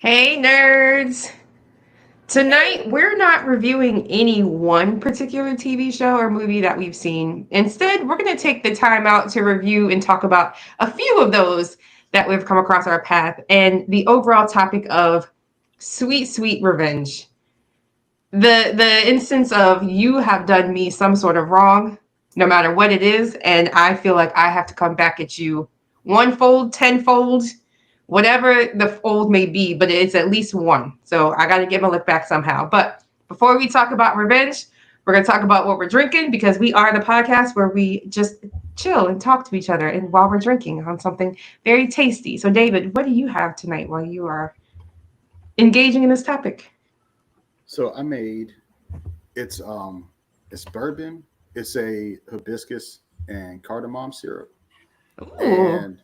Hey, nerds! Tonight, we're not reviewing any one particular TV show or movie that we've seen. Instead, we're going to take the time out to review and talk about a few of those that we've come across our path and the overall topic of sweet, sweet revenge. The instance of you have done me some sort of wrong, no matter what it is, and I feel like I have to come back at you one fold, tenfold, whatever the fold may be, but it's at least one. So I got to get my look back somehow. But before we talk about revenge, we're going to talk about what we're drinking because we are the podcast where we just chill and talk to each other and while we're drinking on something very tasty. So David, what do you have tonight while you are engaging in this topic? So I made it's bourbon, it's a hibiscus and cardamom syrup Ooh. and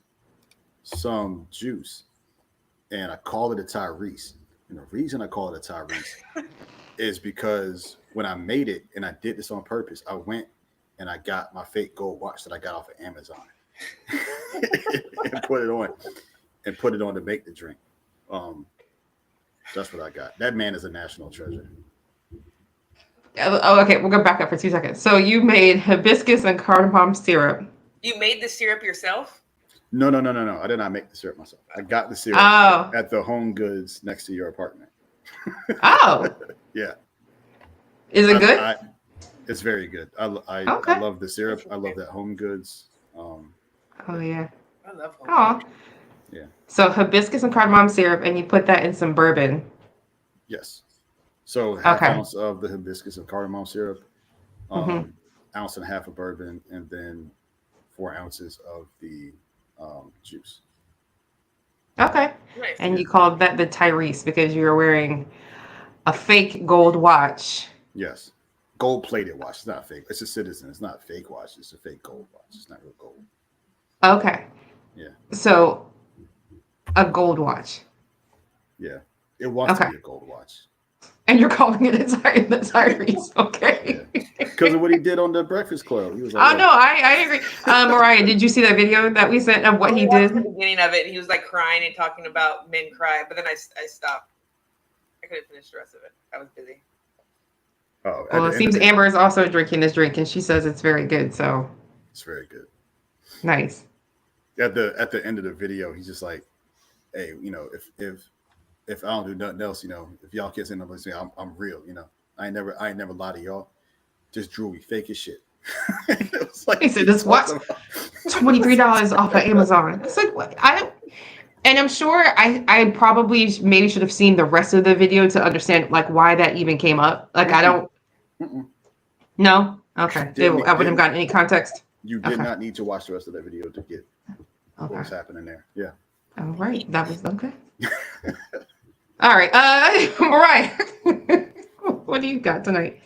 some juice. And I call it a Tyrese. And the reason I call it a Tyrese is because when I made it, and I did this on purpose, I went and I got my fake gold watch that I got off of Amazon and put it on to make the drink. Um, that's what I got. That man is a national treasure. Oh, okay. We'll go back up for 2 seconds. So you made hibiscus and cardamom syrup. You made the syrup yourself? No, no, no, no, no. I did not make the syrup myself. I got the syrup Oh. at the Home Goods next to your apartment. Oh. Yeah. Is it good? It's very good. Okay. I love the syrup. I love that Home Goods. Oh yeah. I love home. Oh. Yeah. So hibiscus and cardamom syrup, and you put that in some bourbon. Yes. So half Okay. ounce of the hibiscus and cardamom syrup, Hmm. ounce and a half of bourbon, and then 4 ounces of the juice. Okay. Nice. And Yeah. you called that the Tyrese because you were wearing a fake gold watch. Yes. Gold plated watch. It's not fake. It's a Citizen. It's not a fake watch. It's a fake gold watch. It's not real gold. Okay. Yeah. So a gold watch. Yeah. It wants to Okay. be a gold watch. And you're calling it the Tyrese. Okay. Yeah. Because of what he did on the Breakfast Club. He was like, Oh no, I agree. Mariah, did you see that video that we sent of what I he watched the did? beginning of it. He was like crying and talking about men cry, but then I stopped. I couldn't finish the rest of it. I was busy. oh, at Well, the it end of seems it, Amber is also drinking this drink, and she says it's very good. So it's very good. nice. At the end of the video, he's just like, hey, if I don't do nothing else, if y'all can't say nothing, say I'm real, I ain't never lie to y'all. Just Drewy, fake as shit. It was like He said, "This what? $23 off of Amazon." It's like what? I don't. And I'm sure I probably maybe should have seen the rest of the video to understand like why that even came up. Like I don't Mm-mm. know. Okay, I wouldn't have Didn't gotten any context. you did Okay. not need to watch the rest of that video to get what was Okay. happening there. Yeah. All right. That was okay. All right. Mariah, what do you got tonight?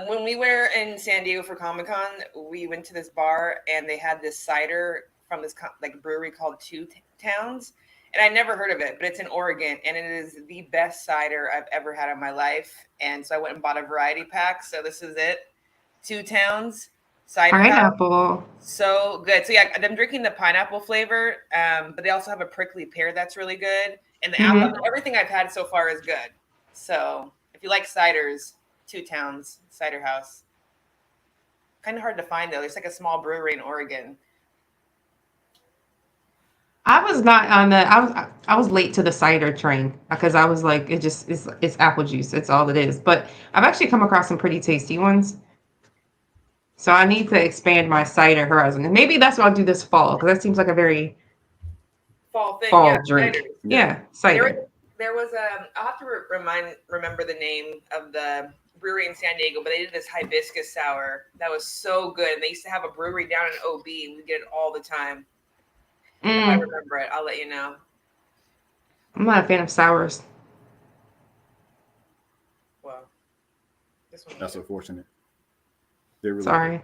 When we were in San Diego for Comic Con, we went to this bar and they had this cider from this like brewery called Two Towns, and I never heard of it, but it's in Oregon, and it is the best cider I've ever had in my life. And so I went and bought a variety pack. So this is it, Two Towns cider pack. Pineapple. So good. So yeah, I'm drinking the pineapple flavor, but they also have a prickly pear that's really good, and the apple. Mhm. Everything I've had so far is good. So if you like ciders, Two Towns Cider House. Kind of hard to find though. There's like a small brewery in Oregon. I was not on the. I was late to the cider train because I was like, it's apple juice. It's all it is. But I've actually come across some pretty tasty ones. So I need to expand my cider horizon, and maybe that's what I'll do this fall because that seems like a very Fall thing, yeah, fall drink. ciders. Yeah. Yeah, cider. There was I'll have to remember the name of the brewery in San Diego, but they did this hibiscus sour that was so good. And they used to have a brewery down in OB, and we get it all the time. If I Mm, remember it, I'll let you know. I'm not a fan of sours. Well, this one. That's unfortunate. They're really Sorry.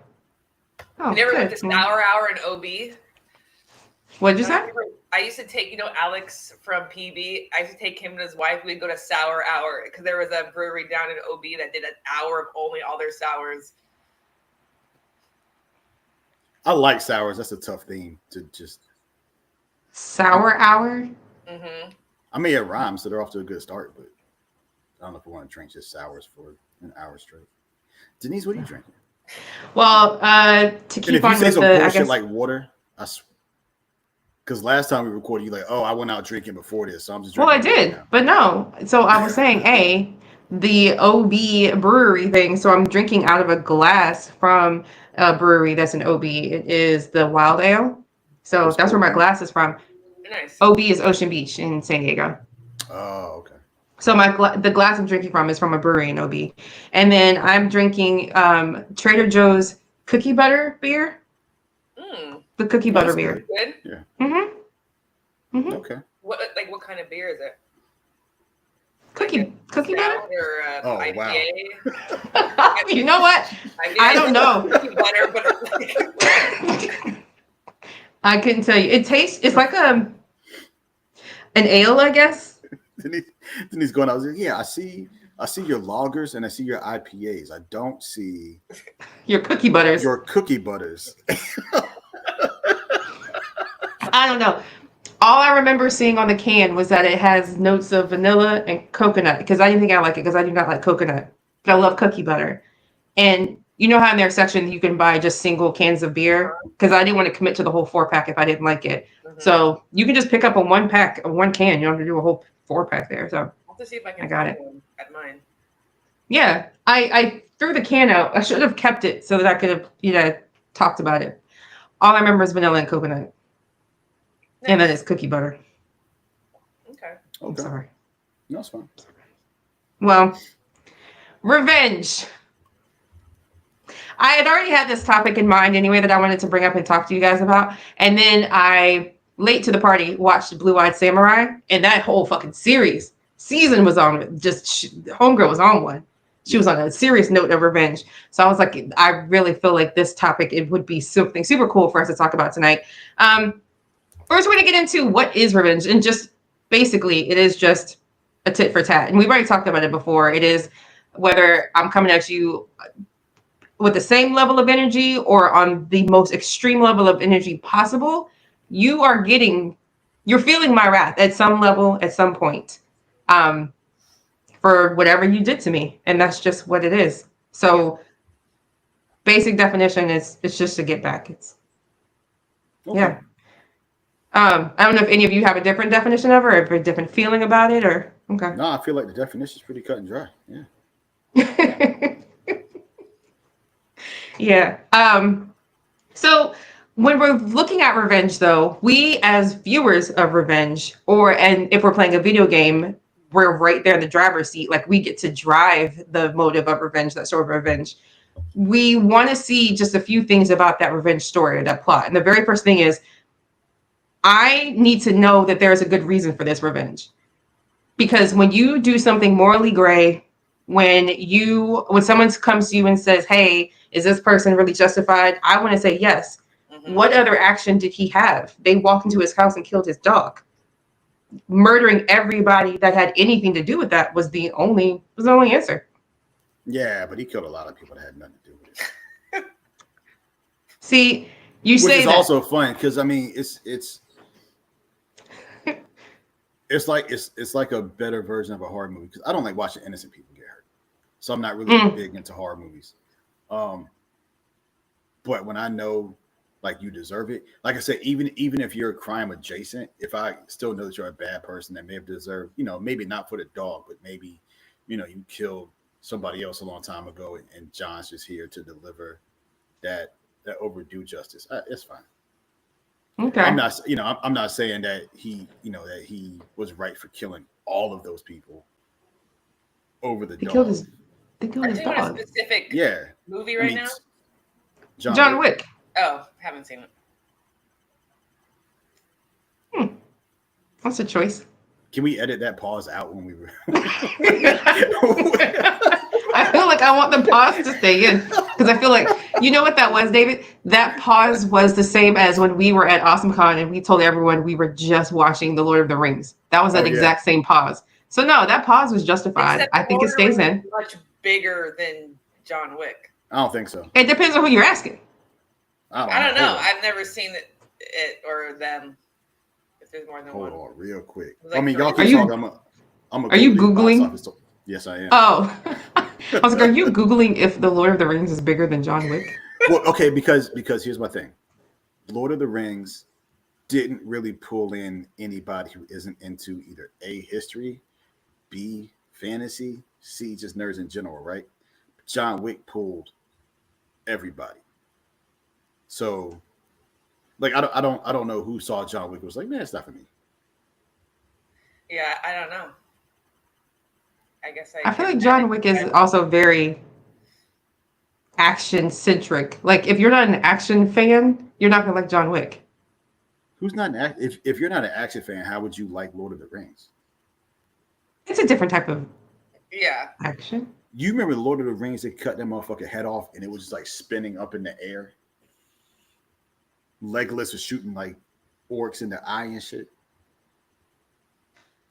Oh, You never went good. to Sour Hour in OB? What'd you say? I used to take, Alex from PB. I used to take him and his wife. We'd go to Sour Hour because there was a brewery down in OB that did an hour of only all their sours. I like sours. That's a tough theme to just. Sour hour. Mm-hmm. I mean, it rhymes, so they're off to a good start. But I don't know if we want to drink just sours for an hour straight. Denise, what are you drinking? Well, to And keep if you on say with some the, I bullshit guess, like water, because last time we recorded, you like, oh, I went out drinking before this, so I'm just well, drinking. I did, but no. So I was saying, the OB brewery thing. So I'm drinking out of a glass from a brewery that's an OB. It is the Wild Ale. So What's that's where my OB? glass is from. Nice. OB is Ocean Beach in San Diego. Oh, okay. So the glass I'm drinking from is from a brewery in OB. And then I'm drinking Trader Joe's cookie butter beer. Mm, The cookie Oh, butter that's beer. good. good. Mm-hmm. Mm-hmm. Okay. What kind of beer is it? Cookie butter? Stout or Oh, IPA? wow. You know what? I mean, I don't know. Cookie butter, but I couldn't tell you. It's like an ale, I guess. Denise going out. Yeah, I see your lagers and I see your IPAs. I don't see Your cookie butters. your cookie butters. I don't know. All I remember seeing on the can was that it has notes of vanilla and coconut because I didn't think I like it because I do not like coconut. But I love cookie butter. And you know how in their section you can buy just single cans of beer? Because I didn't want to commit to the whole 4-pack if I didn't like it. So you can just pick up a 1-pack of 1 can. You don't have to do a whole 4-pack there. So I'll have to see if I can I got find it. one at mine. yeah, I threw the can out. I should have kept it so that I could have, talked about it. All I remember is vanilla and coconut. And then it's cookie butter. Okay. I'm Okay. sorry. No, it's fine. Well, revenge. I had already had this topic in mind anyway that I wanted to bring up and talk to you guys about. And then I, late to the party, watched Blue Eyed Samurai. And that whole fucking season was on, Homegirl was on one. She was on a serious note of revenge. So I was like, I really feel like this topic, it would be something super cool for us to talk about tonight. First, we're going to get into what is revenge. And just basically, it is just a tit for tat. And we've already talked about it before. It is whether I'm coming at you with the same level of energy or on the most extreme level of energy possible, you're feeling my wrath at some level, at some point, for whatever you did to me. And that's just what it is. So basic definition is it's just to get back. Okay. Yeah. I don't know if any of you have a different definition of it or a different feeling about it or okay. No, I feel like the definition is pretty cut and dry. Yeah. Yeah. So when we're looking at revenge, though, we as viewers of revenge, and if we're playing a video game, we're right there in the driver's seat. Like we get to drive the motive of revenge, that sort of revenge. We want to see just a few things about that revenge story or that plot. And the very first thing is, I need to know that there is a good reason for this revenge. Because when you do something morally gray, when someone comes to you and says, hey, is this person really justified? I want to say yes. Mm-hmm. What other action did he have? They walked into his house and killed his dog. Murdering everybody that had anything to do with that was the only answer. Yeah, but he killed a lot of people that had nothing to do with it. See, you say Which is that. also fun because I mean it's like a better version of a horror movie because I don't like watching innocent people get hurt, so I'm not really big into horror movies. But when I know like you deserve it, like I said, even if you're crime adjacent, if I still know that you're a bad person that may have deserved, maybe not for the dog, but maybe you killed somebody else a long time ago, and John's just here to deliver that overdue justice. It's fine. Okay. I'm not saying that he was right for killing all of those people over the They dog. killed his Are you doing a dog. specific Yeah. movie right now? John Wick. Oh, haven't seen it. That's a choice. Can we edit that pause out when we were? I feel like I want the pause to stay in because I feel like, you know what that was, David? That pause was the same as when we were at AwesomeCon and we told everyone we were just watching The Lord of the Rings. That was that exact same pause. So no, that pause was justified. Except I think it stays in. Much bigger than John Wick. I don't think so. It depends on who you're asking. I don't know. I've never seen it or them. If there's more than Hold one. on, real quick. Like I mean, y'all three. keep talking. I'm Are you Google these box Googling? office. Yes, I am. Oh, I was like, are you Googling if The Lord of the Rings is bigger than John Wick? Well, okay, because here's my thing. Lord of the Rings didn't really pull in anybody who isn't into either A, history, B, fantasy, C, just nerds in general, right? John Wick pulled everybody. So, like, I don't know who saw John Wick and was like, man, it's not for me. Yeah, I don't know. I guess I feel like John Wick is also very action centric. Like, if you're not an action fan, you're not gonna like John Wick. Who's not if you're not an action fan, how would you like Lord of the Rings? It's a different type of Yeah. action. You remember the Lord of the Rings? They cut that motherfucker head off, and it was just like spinning up in the air. Legolas was shooting like orcs in the eye and shit.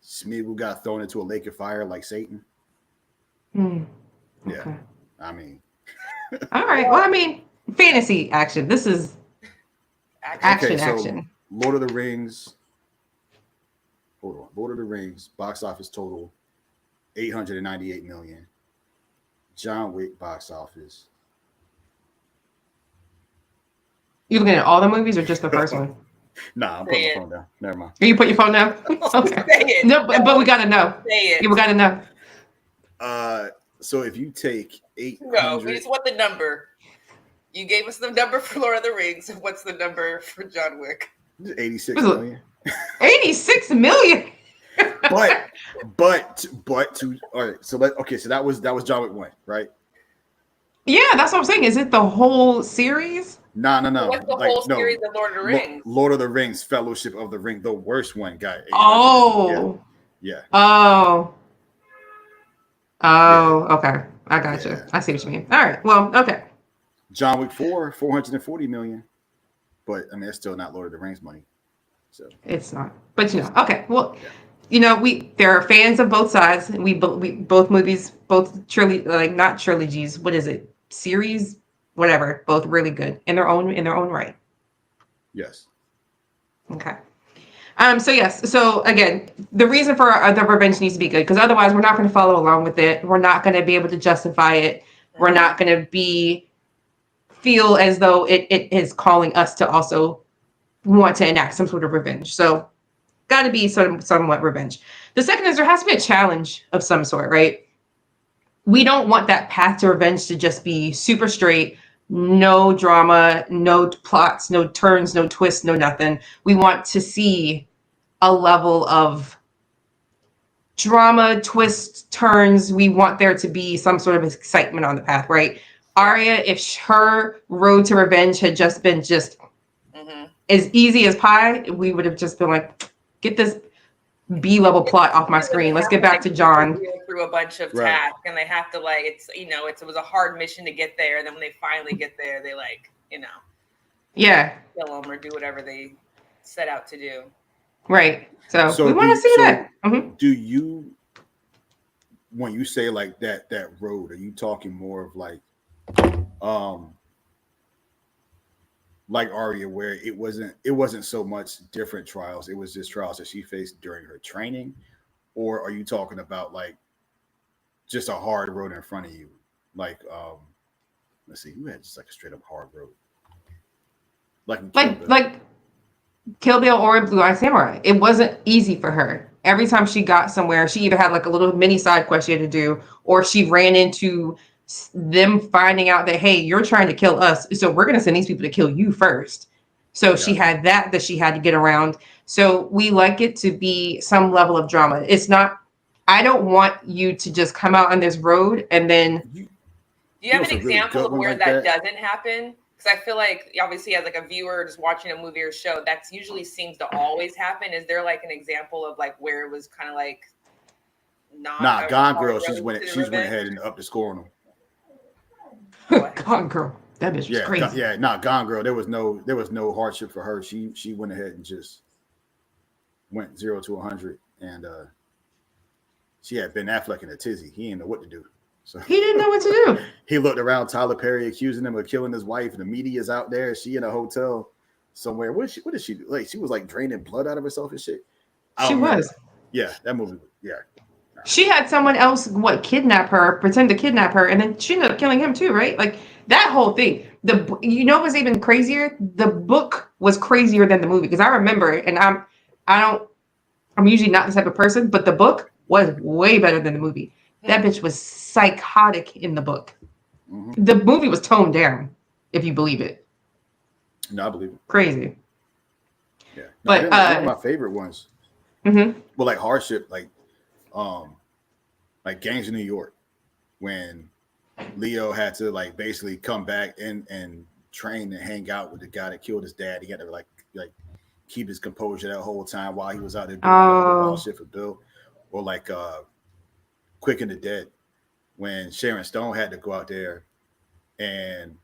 Smeagol got thrown into a lake of fire like Satan. Hmm. Yeah, Okay. I mean, All right. Well, I mean, fantasy action. This is action. okay, so Action. Lord of the Rings. Hold on, Lord of the Rings box office total 898 million. John Wick box office. You looking at all the movies or just the first one? Nah, I'm putting my phone down. Never mind. Are you put your phone down? Okay. Say it. No, but we gotta know. Say it. Yeah, we gotta know. So if you take No, we 800, just want the number. You gave us the number for Lord of the Rings. What's the number for John Wick? 86 million. 86 million. but to all right. So so that was John Wick 1, right? Yeah, that's what I'm saying. Is it the whole series? No. What's the whole series of Lord of the Rings? Lord of the Rings, Fellowship of the Ring, the worst one, guy. Oh. Yeah. Oh. Oh, Yeah. okay. I got you. Yeah. I see what you mean. All right. Well, okay. John Wick 4, 440 million. But I mean, it's still not Lord of the Rings money. So It's not. But okay. Well, there are fans of both sides. We both movies, both trilogy, like not trilogies. What is it? Series, whatever. Both really good in their own right. yes. Okay. So yes. So again, the reason for the revenge needs to be good because otherwise we're not going to follow along with it. We're not going to be able to justify it. We're not going to feel as though it is calling us to also want to enact some sort of revenge. So got to be somewhat revenge. The second is there has to be a challenge of some sort, right? We don't want that path to revenge to just be super straight, no drama, no plots, no turns, no twists, no nothing. We want to see a level of drama, twists, turns. We want there to be some sort of excitement on the path, right? Arya, if her road to revenge had just been as easy as pie, we would have just been like, get this B-level plot off my screen. Let's get back to John. Through a bunch of tasks, and they have to it was a hard mission to get there. And then when they finally get there, they kill them or do whatever they set out to do. Right. So we want to see that. Do you, when you say like that road, are you talking more of like Arya, where it wasn't so much different trials, it was just trials that she faced during her training, or are you talking about like just a hard road in front of you? Like let's see, who had just like a straight up hard road? Like Kill Bill or Blue Eye Samurai. It wasn't easy for her. Every time she got somewhere, she either had like a little mini side quest she had to do, or she ran into them finding out that, hey, you're trying to kill us, so we're going to send these people to kill you first. So she had that she had to get around. So we like it to be some level of drama. It's not, I don't want you to just come out on this road and then. Do you have an example of where that doesn't happen? Because I feel like, obviously, as like a viewer just watching a movie or show, that's usually seems to always happen. Is there like an example of like where it was kind of like not? Gone Girl. She's went ahead and upped the score on them. Gone Girl. That bitch was crazy. Gone Girl. There was no hardship for her. She went ahead and just went 0 to 100, and she had Ben Affleck in a tizzy. He didn't know what to do. So he didn't know what to do. He looked around, Tyler Perry accusing him of killing his wife, and the media's out there. She in a hotel somewhere. What did she do? Like she was like draining blood out of herself and shit. I She don't remember. was. Yeah, that movie. Yeah. She had someone else kidnap her, pretend to kidnap her, and then she ended up killing him too, right? Like that whole thing. What was even crazier? The book was crazier than the movie because I remember it, and I'm usually not this type of person, but the book was way better than the movie. That bitch was psychotic in the book. Mm-hmm. The movie was toned down, if you believe it. No, I believe it. Crazy. Yeah. No, But one of my favorite ones. Mm-hmm. Well, like Hardship, like Gangs of New York, when Leo had to like basically come back and train and hang out with the guy that killed his dad. He had to like keep his composure that whole time while he was out there doing wild shit for Bill. Or like Quick and the Dead, when Sharon Stone had to go out there and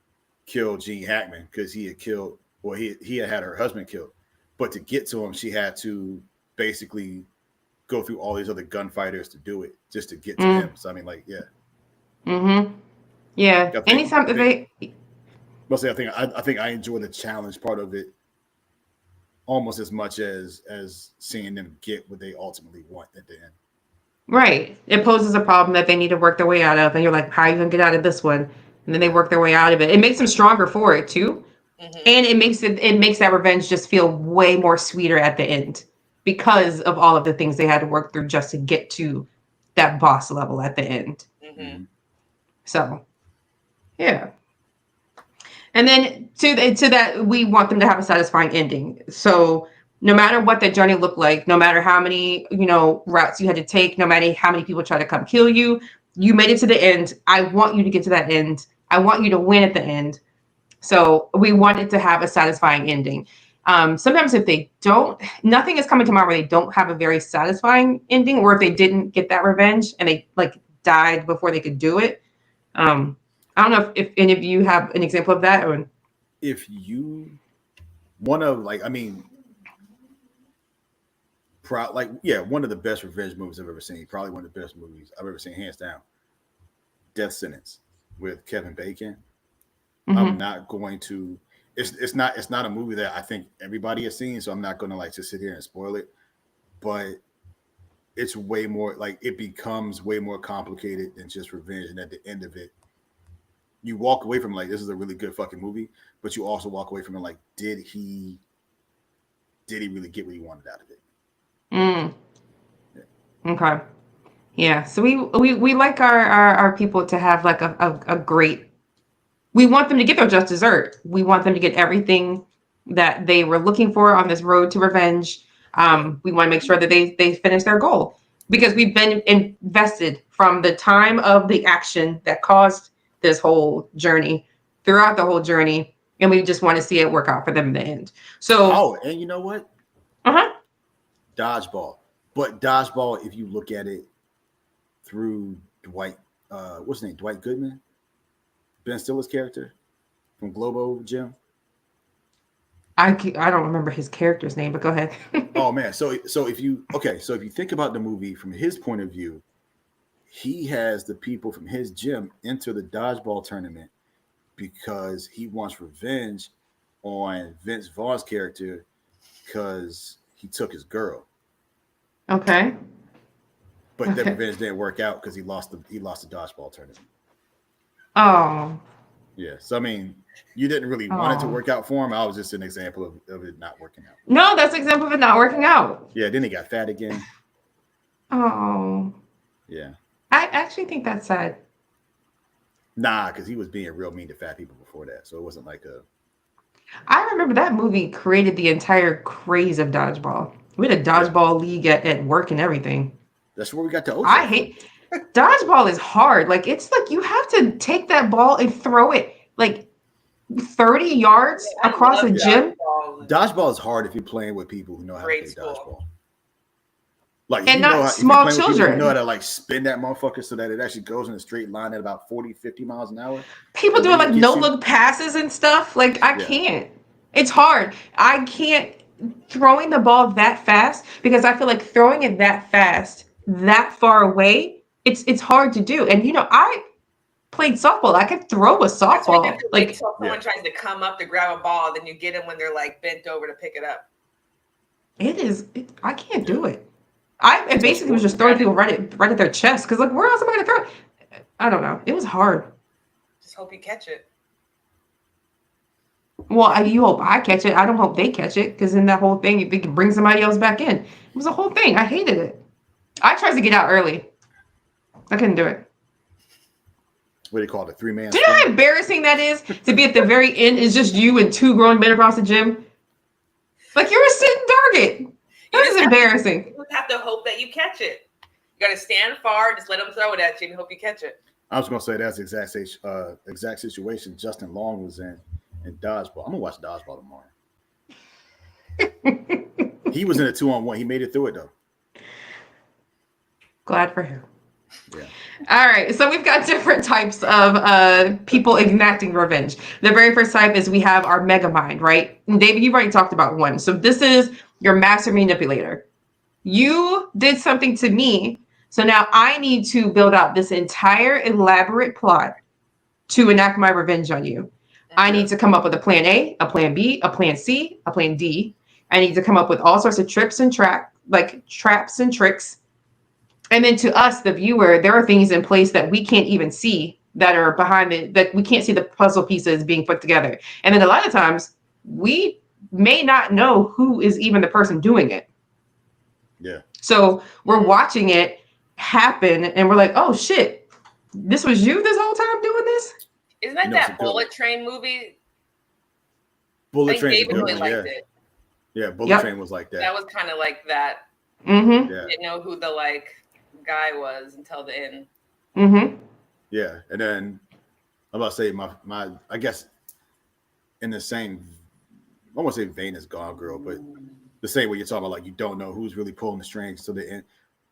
kill Gene Hackman because he had killed, or he had her husband killed. But to get to him, she had to basically go through all these other gunfighters to do it just to get to him. So I mean, like, yeah. Mm-hmm. Yeah. Anytime mostly, I think I enjoy the challenge part of it almost as much as seeing them get what they ultimately want at the end. Right. It poses a problem that they need to work their way out of, and you're like, how are you gonna get out of this one? And then they work their way out of it. It makes them stronger for it too. Mm-hmm. And it makes that revenge just feel way more sweeter at the end because of all of the things they had to work through just to get to that boss level at the end. Mm-hmm. So, yeah. And then to that, we want them to have a satisfying ending. So no matter what that journey looked like, no matter how many, routes you had to take, no matter how many people try to come kill you, you made it to the end. I want you to get to that end. I want you to win at the end. So we wanted to have a satisfying ending. Sometimes if they don't, nothing is coming to mind where they don't have a very satisfying ending, or if they didn't get that revenge and they like died before they could do it. I don't know if any of you have an example of that. Or if you one of one of the best revenge movies I've ever seen, probably one of the best movies I've ever seen, hands down. Death Sentence with Kevin Bacon. Mm-hmm. I'm not going to. It's not a movie that I think everybody has seen, so I'm not going to like just sit here and spoil it. But it's way more like it becomes way more complicated than just revenge, and at the end of it, you walk away from like this is a really good fucking movie, but you also walk away from it like did he really get what he wanted out of it? Yeah. Okay. Yeah. So we like our people to have like a great. We want them to get their just dessert. We want them to get everything that they were looking for on this road to revenge. We want to make sure that they finish their goal because we've been invested from the time of the action that caused this whole journey throughout the whole journey, and we just want to see it work out for them in the end. So, and you know what? Dodgeball, but Dodgeball, if you look at it through Dwight, what's his name? Dwight Goodman, Ben Stiller's character from Globo Gym. I don't remember his character's name, but go ahead. Oh man, so if you think about the movie from his point of view, he has the people from his gym enter the dodgeball tournament because he wants revenge on Vince Vaughn's character because he took his girl. Okay. But that revenge didn't work out because he lost the dodgeball tournament. Oh. Yeah. So I mean, you didn't really want it to work out for him. I was just an example of it not working out. No, that's an example of it not working out. Yeah. Then he got fat again. Oh. Yeah. I actually think that's sad. Nah, because he was being real mean to fat people before that. So it wasn't like a. I remember that movie created the entire craze of dodgeball. We had a dodgeball league at work and everything. That's where we got to Ocho. I hate dodgeball is hard. Like it's like you have to take that ball and throw it like 30 yards across a gym. Dodgeball is hard if you're playing with people who know how to play dodgeball. Like and not small children. You know how to like spin that motherfucker so that it actually goes in a straight line at about 40, 50 miles an hour. People doing like no-look passes and stuff. Like I can't. It's hard. I can't throwing the ball that fast because I feel like throwing it that fast, that far away, it's hard to do. And played softball. I could throw a That's what you softball. have to wait Like until someone tries to come up to grab a ball, then you get them when they're like bent over to pick it up. I can't do it. I basically was just throwing people right at their chest because like where else am I gonna throw it? I don't know. It was hard. Just hope you catch it. Well, you hope I catch it. I don't hope they catch it because in that whole thing, you can bring somebody else back in. It was a whole thing. I hated it. I tried to get out early. I couldn't do it. What do you call it? 3-man. Do you know how embarrassing that is to be at the very end? It's just you and 2 grown men across the gym. Like you're a sitting target. That is embarrassing. You just have to hope that you catch it. You got to stand far, just let them throw it at you, and hope you catch it. I was gonna say that's the exact situation Justin Long was in Dodgeball. I'm gonna watch Dodgeball tomorrow. He was in a 2-on-1. He made it through it though. Glad for him. Yeah. All right, so we've got different types of people enacting revenge. The very first type is we have our mega mind, right? And David, you've already talked about one. So this is your master manipulator. You did something to me, so now I need to build out this entire elaborate plot to enact my revenge on you. I need to come up with a plan A, a plan B, a plan C, a plan D. I need to come up with all sorts of traps and tricks. And then to us, the viewer, there are things in place that we can't even see that are behind it, that we can't see the puzzle pieces being put together. And then a lot of times we may not know who is even the person doing it. Yeah. So we're watching it happen and we're like, oh shit, this was you this whole time doing this? Isn't that that Bullet Train movie? Bullet Train. David really liked it. Yeah, Bullet Train was like that. That was kind of like that. Mm-hmm. Yeah. Didn't know who the guy was until the end. Mm-hmm. Yeah, and then I'm about to say my I guess in the same, I won't say vein as Gone Girl, but the same way you're talking about, like you don't know who's really pulling the strings to the end.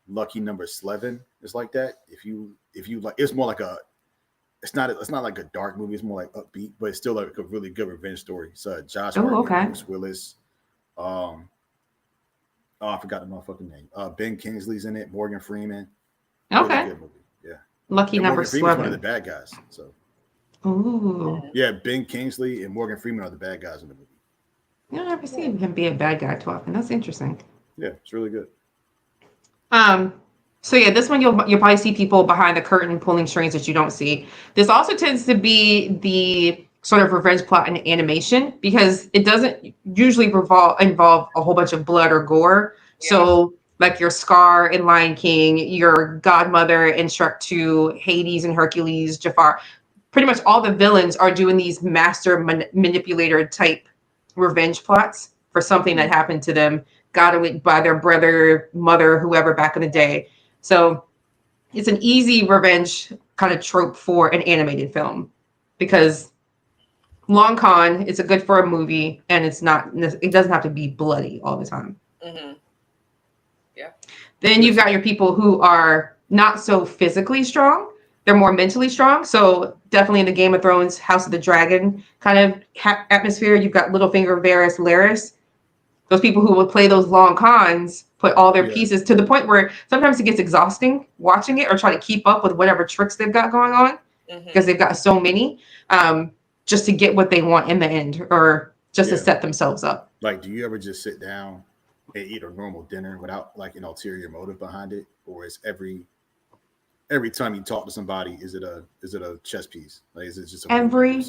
Lucky Number 11 is like that. If you like, it's more like it's not like a dark movie. It's more like upbeat, but it's still like a really good revenge story. So Josh Hartnett, Bruce Willis, I forgot the motherfucking name. Ben Kingsley's in it. Morgan Freeman. Okay. Really good movie. Yeah. Lucky Number 11. One of the bad guys. So. Ooh. Yeah, Ben Kingsley and Morgan Freeman are the bad guys in the movie. I've never seen him be a bad guy too often. That's interesting. Yeah, it's really good. So yeah, this one you'll probably see people behind the curtain pulling strings that you don't see. This also tends to be the sort of revenge plot in animation because it doesn't usually involve a whole bunch of blood or gore. Yeah. So like your Scar in Lion King, your Godmother in Shrek 2, Hades and Hercules, Jafar. Pretty much all the villains are doing these master manipulator type revenge plots for something that happened to them, got away by their brother, mother, whoever back in the day. So it's an easy revenge kind of trope for an animated film because long con, it's a good for a movie and it doesn't have to be bloody all the time. Mm-hmm. Yeah. Then you've got your people who are not so physically strong. They're more mentally strong. So definitely in the Game of Thrones, House of the Dragon kind of atmosphere, you've got Littlefinger, Varys, Larys. Those people who would play those long cons, put all their pieces to the point where sometimes it gets exhausting watching it or try to keep up with whatever tricks they've got going on because they've got so many just to get what they want in the end or just to set themselves up. Like, do you ever just sit down and eat a normal dinner without like an ulterior motive behind it? Or is every time you talk to somebody, is it a chess piece? Like, is it just every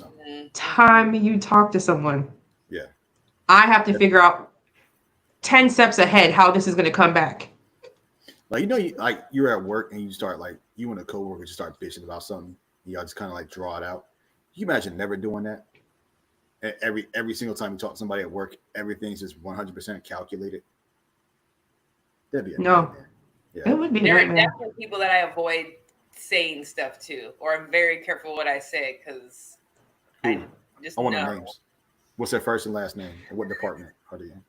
time you talk to someone? Yeah. I have to figure out 10 steps ahead how this is going to come back. Like, you're at work and you start like, you and a coworker just start bitching about something. Y'all just kind of like draw it out. Can you imagine never doing that? Every single time you talk to somebody at work, everything's just 100% calculated. That'd be a nightmare. Yeah. It would be. There are definitely people that I avoid saying stuff to, or I'm very careful what I say because I want their names. What's their first and last name? And what department are they in?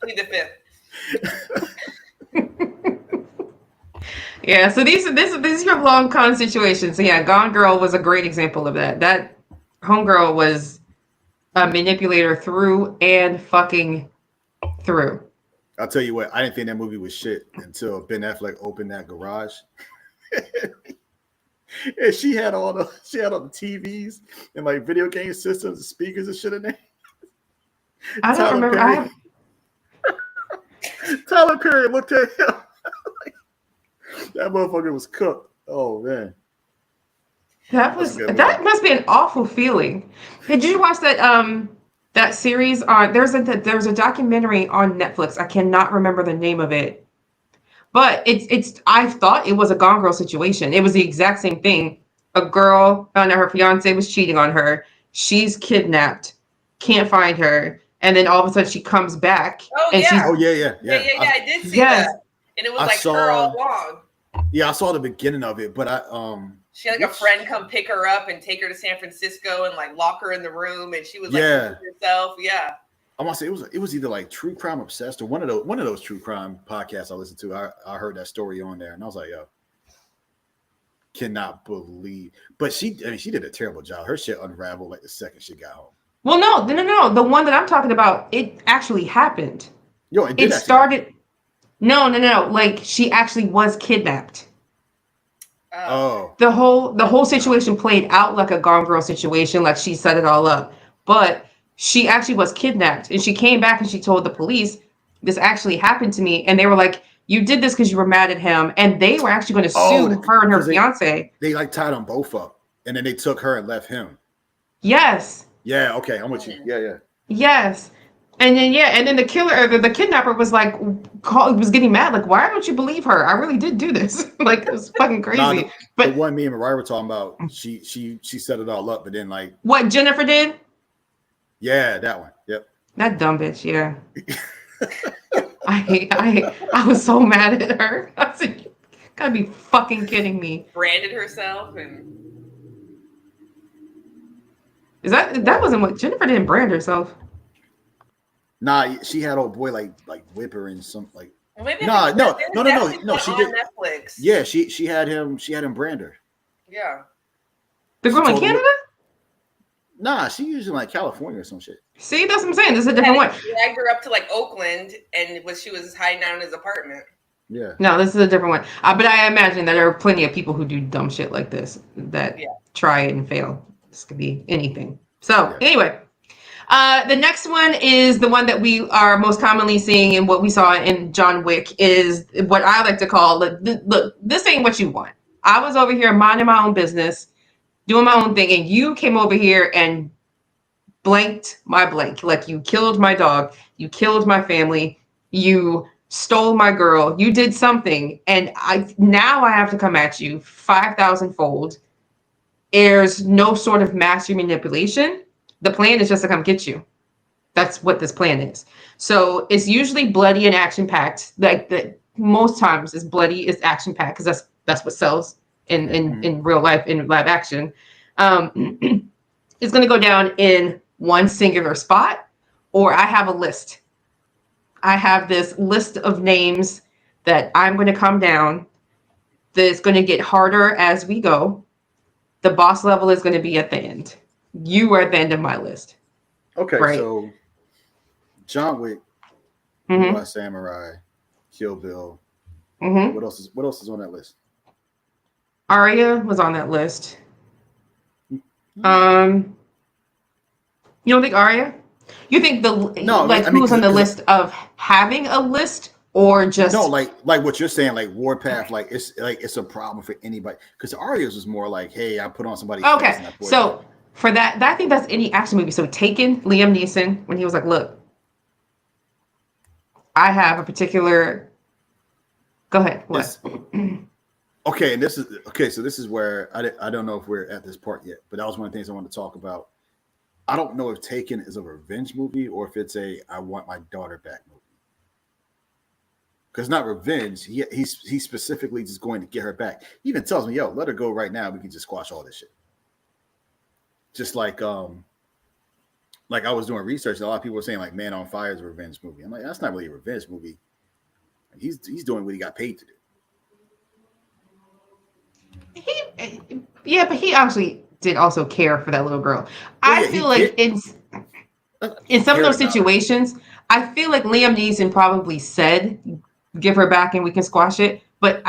Plead the fifth. Yeah, so these are long con situations. So yeah, Gone Girl was a great example of that. That homegirl was a manipulator through and fucking through. I'll tell you what, I didn't think that movie was shit until Ben Affleck opened that garage. And she had all the TVs and like video game systems and speakers and shit in there. I don't Tyler remember. Perry. Tyler Perry looked at him. That motherfucker was cooked. Oh man. That must be an awful feeling. Did you watch that series on there's a documentary on Netflix. I cannot remember the name of it. But it's I thought it was a Gone Girl situation. It was the exact same thing. A girl found out her fiance was cheating on her. She's kidnapped, can't find her, and then all of a sudden she comes back. Oh and yeah. Yeah. I did see that. And it was like her all along. Yeah, I saw the beginning of it, but she had like a friend come pick her up and take her to San Francisco and like lock her in the room, and she was like herself. Yeah. I want to say it was either like True Crime Obsessed or one of those true crime podcasts I listened to. I heard that story on there, and I was like, yo, cannot believe. But she did a terrible job. Her shit unraveled like the second she got home. Well, no. The one that I'm talking about, it actually happened. Yo, it started. No. Like she actually was kidnapped. Oh. The whole situation played out like a Gone Girl situation, like she set it all up. But she actually was kidnapped, and she came back and she told the police, this actually happened to me. And they were like, you did this because you were mad at him. And they were actually going to sue her and her fiance. They like tied them both up, and then they took her and left him. Yes. Yeah. Okay. I'm with you. Yeah. Yes. And then the killer, the kidnapper was like, was getting mad. Like, why don't you believe her? I really did do this. Like, it was fucking crazy. But the one me and Mariah were talking about, she set it all up, but then like what Jennifer did. Yeah, that one. Yep. That dumb bitch. Yeah. I was so mad at her. I said, you gotta be fucking kidding me. Branded herself and. Is that wasn't what Jennifer didn't brand herself? Nah, she had old boy like whip her in some like. Well, maybe no. She did. Netflix. Yeah, she had him brand her. Yeah. The girl in Canada? Nah, she usually like California or some shit. See, that's what I'm saying. This is a different one. He dragged her up to like Oakland, and she was hiding out in his apartment. Yeah. No, this is a different one. But I imagine that there are plenty of people who do dumb shit like this that try it and fail. This could be anything. So anyway, the next one is the one that we are most commonly seeing, and what we saw in John Wick is what I like to call look, this ain't what you want. I was over here minding my own business, doing my own thing, and you came over here and blanked my blank. Like, you killed my dog, you killed my family, you stole my girl, you did something, and now I have to come at you 5,000 fold. There's no sort of master manipulation. The plan is just to come get you. That's what this plan is. So it's usually bloody and action packed. Like most times is bloody, is action packed, because that's what sells in real life, in live action. It's going to go down in one singular spot, or I have a list. I have this list of names that I'm going to come down. That's going to get harder as we go. The boss level is going to be at the end. You are at the end of my list. Okay, right? So John Wick, Last Samurai, Kill Bill. What else is on that list? Arya was on that list. You don't think Arya? You think who's on the list of having a list, or just like what you're saying, like Warpath, like it's a problem for anybody, because Arya's was more like, hey, I put on somebody. Okay, so for that, I think that's any action movie. So Taken, Liam Neeson, when he was like, look, I have a particular. Go ahead. What? Okay, and this is where I don't know if we're at this part yet, but that was one of the things I wanted to talk about. I don't know if Taken is a revenge movie or if it's a I want my daughter back movie. Because not revenge, he's specifically just going to get her back. He even tells me, yo, let her go right now. We can just squash all this shit. Just like I was doing research, and a lot of people were saying like Man on Fire is a revenge movie. I'm like, that's not really a revenge movie. He's doing what he got paid to do. But he actually did also care for that little girl. I feel like in some of those situations, I feel like Liam Neeson probably said, give her back and we can squash it. But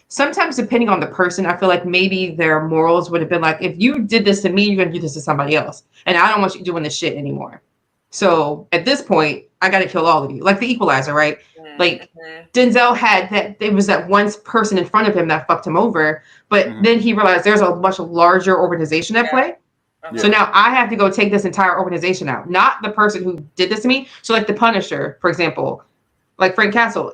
sometimes depending on the person, I feel like maybe their morals would have been like, if you did this to me, you're gonna do this to somebody else, and I don't want you doing this shit anymore. So at this point, I got to kill all of you, like the Equalizer, right? Like Denzel had that. It was that one person in front of him that fucked him over, but then he realized there's a much larger organization at play. So now I have to go take this entire organization out, not the person who did this to me. So like the Punisher, for example, like Frank Castle,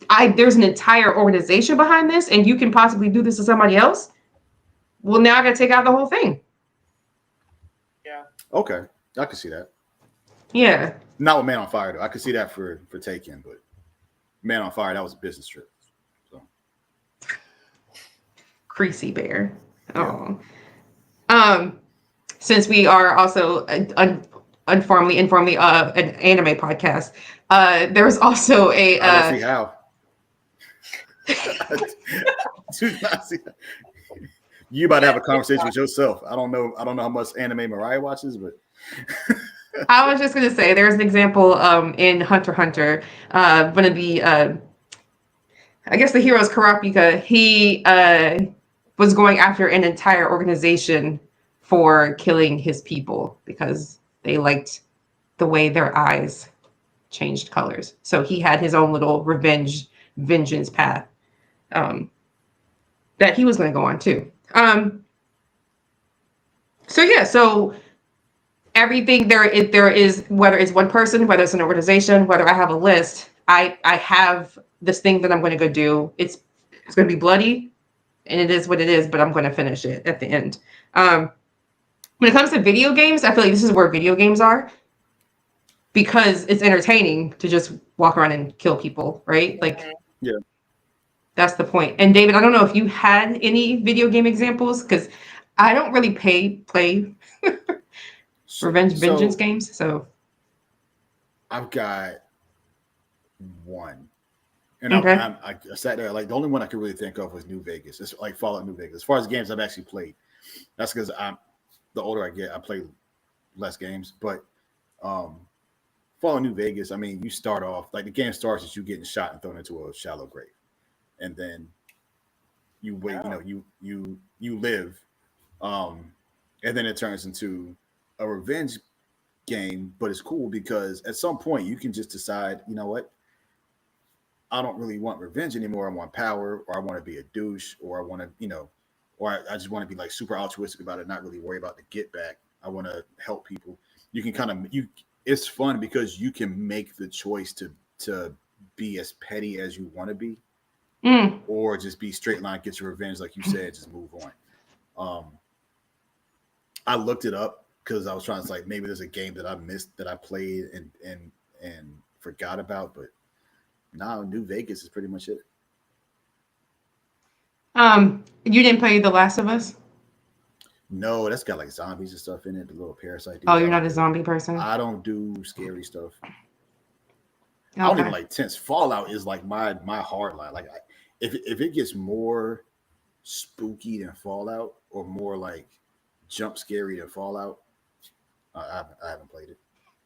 there's an entire organization behind this, and you can possibly do this to somebody else. Well, now I got to take out the whole thing. Yeah. Okay, I can see that. Yeah. Not with Man on Fire though. I could see that for Taken, but Man on Fire, that was a business trip. So Creasy Bear. Oh. Since we are also informally an anime podcast, there was also a I don't see how. Do not see how. You about to have a conversation with yourself. I don't know how much anime Mariah watches, but I was just gonna say there's an example in Hunter x Hunter. One of the I guess the hero's Kurapika, he was going after an entire organization for killing his people because they liked the way their eyes changed colors. So he had his own little vengeance path that he was going to go on too. So everything there is, whether it's one person, whether it's an organization, whether I have a list, I have this thing that I'm going to go do. It's going to be bloody, and it is what it is, but I'm going to finish it at the end. When it comes to video games, I feel like this is where video games are, because it's entertaining to just walk around and kill people, right? Like, yeah, that's the point. And David, I don't know if you had any video game examples, because I don't really play vengeance games. So I've got one. And okay. I sat there, like the only one I could really think of was New Vegas. It's like Fallout New Vegas. As far as games I've actually played, that's because the older I get, I play less games. But Fallout New Vegas, I mean, you start off like the game starts as you getting shot and thrown into a shallow grave, and then you wait. Oh. You live, and then it turns into a revenge game. But it's cool because at some point you can just decide, you know what? I don't really want revenge anymore. I want power, or I want to be a douche, or I want to, or I just want to be like super altruistic about it, not really worry about the get back. I want to help people. You can it's fun because you can make the choice to be as petty as you want to be, or just be straight line, get your revenge, like you said, just move on. I looked it up because I was trying to like maybe there's a game that I missed that I played and forgot about, but. No, New Vegas is pretty much it. You didn't play The Last of Us? No, that's got like zombies and stuff in it. The little parasite. Oh, you're not a zombie person? I don't do scary stuff. Okay. I don't even like tense. Fallout is like my hard line. Like if it gets more spooky than Fallout, or more like jump scary than Fallout, I haven't played it.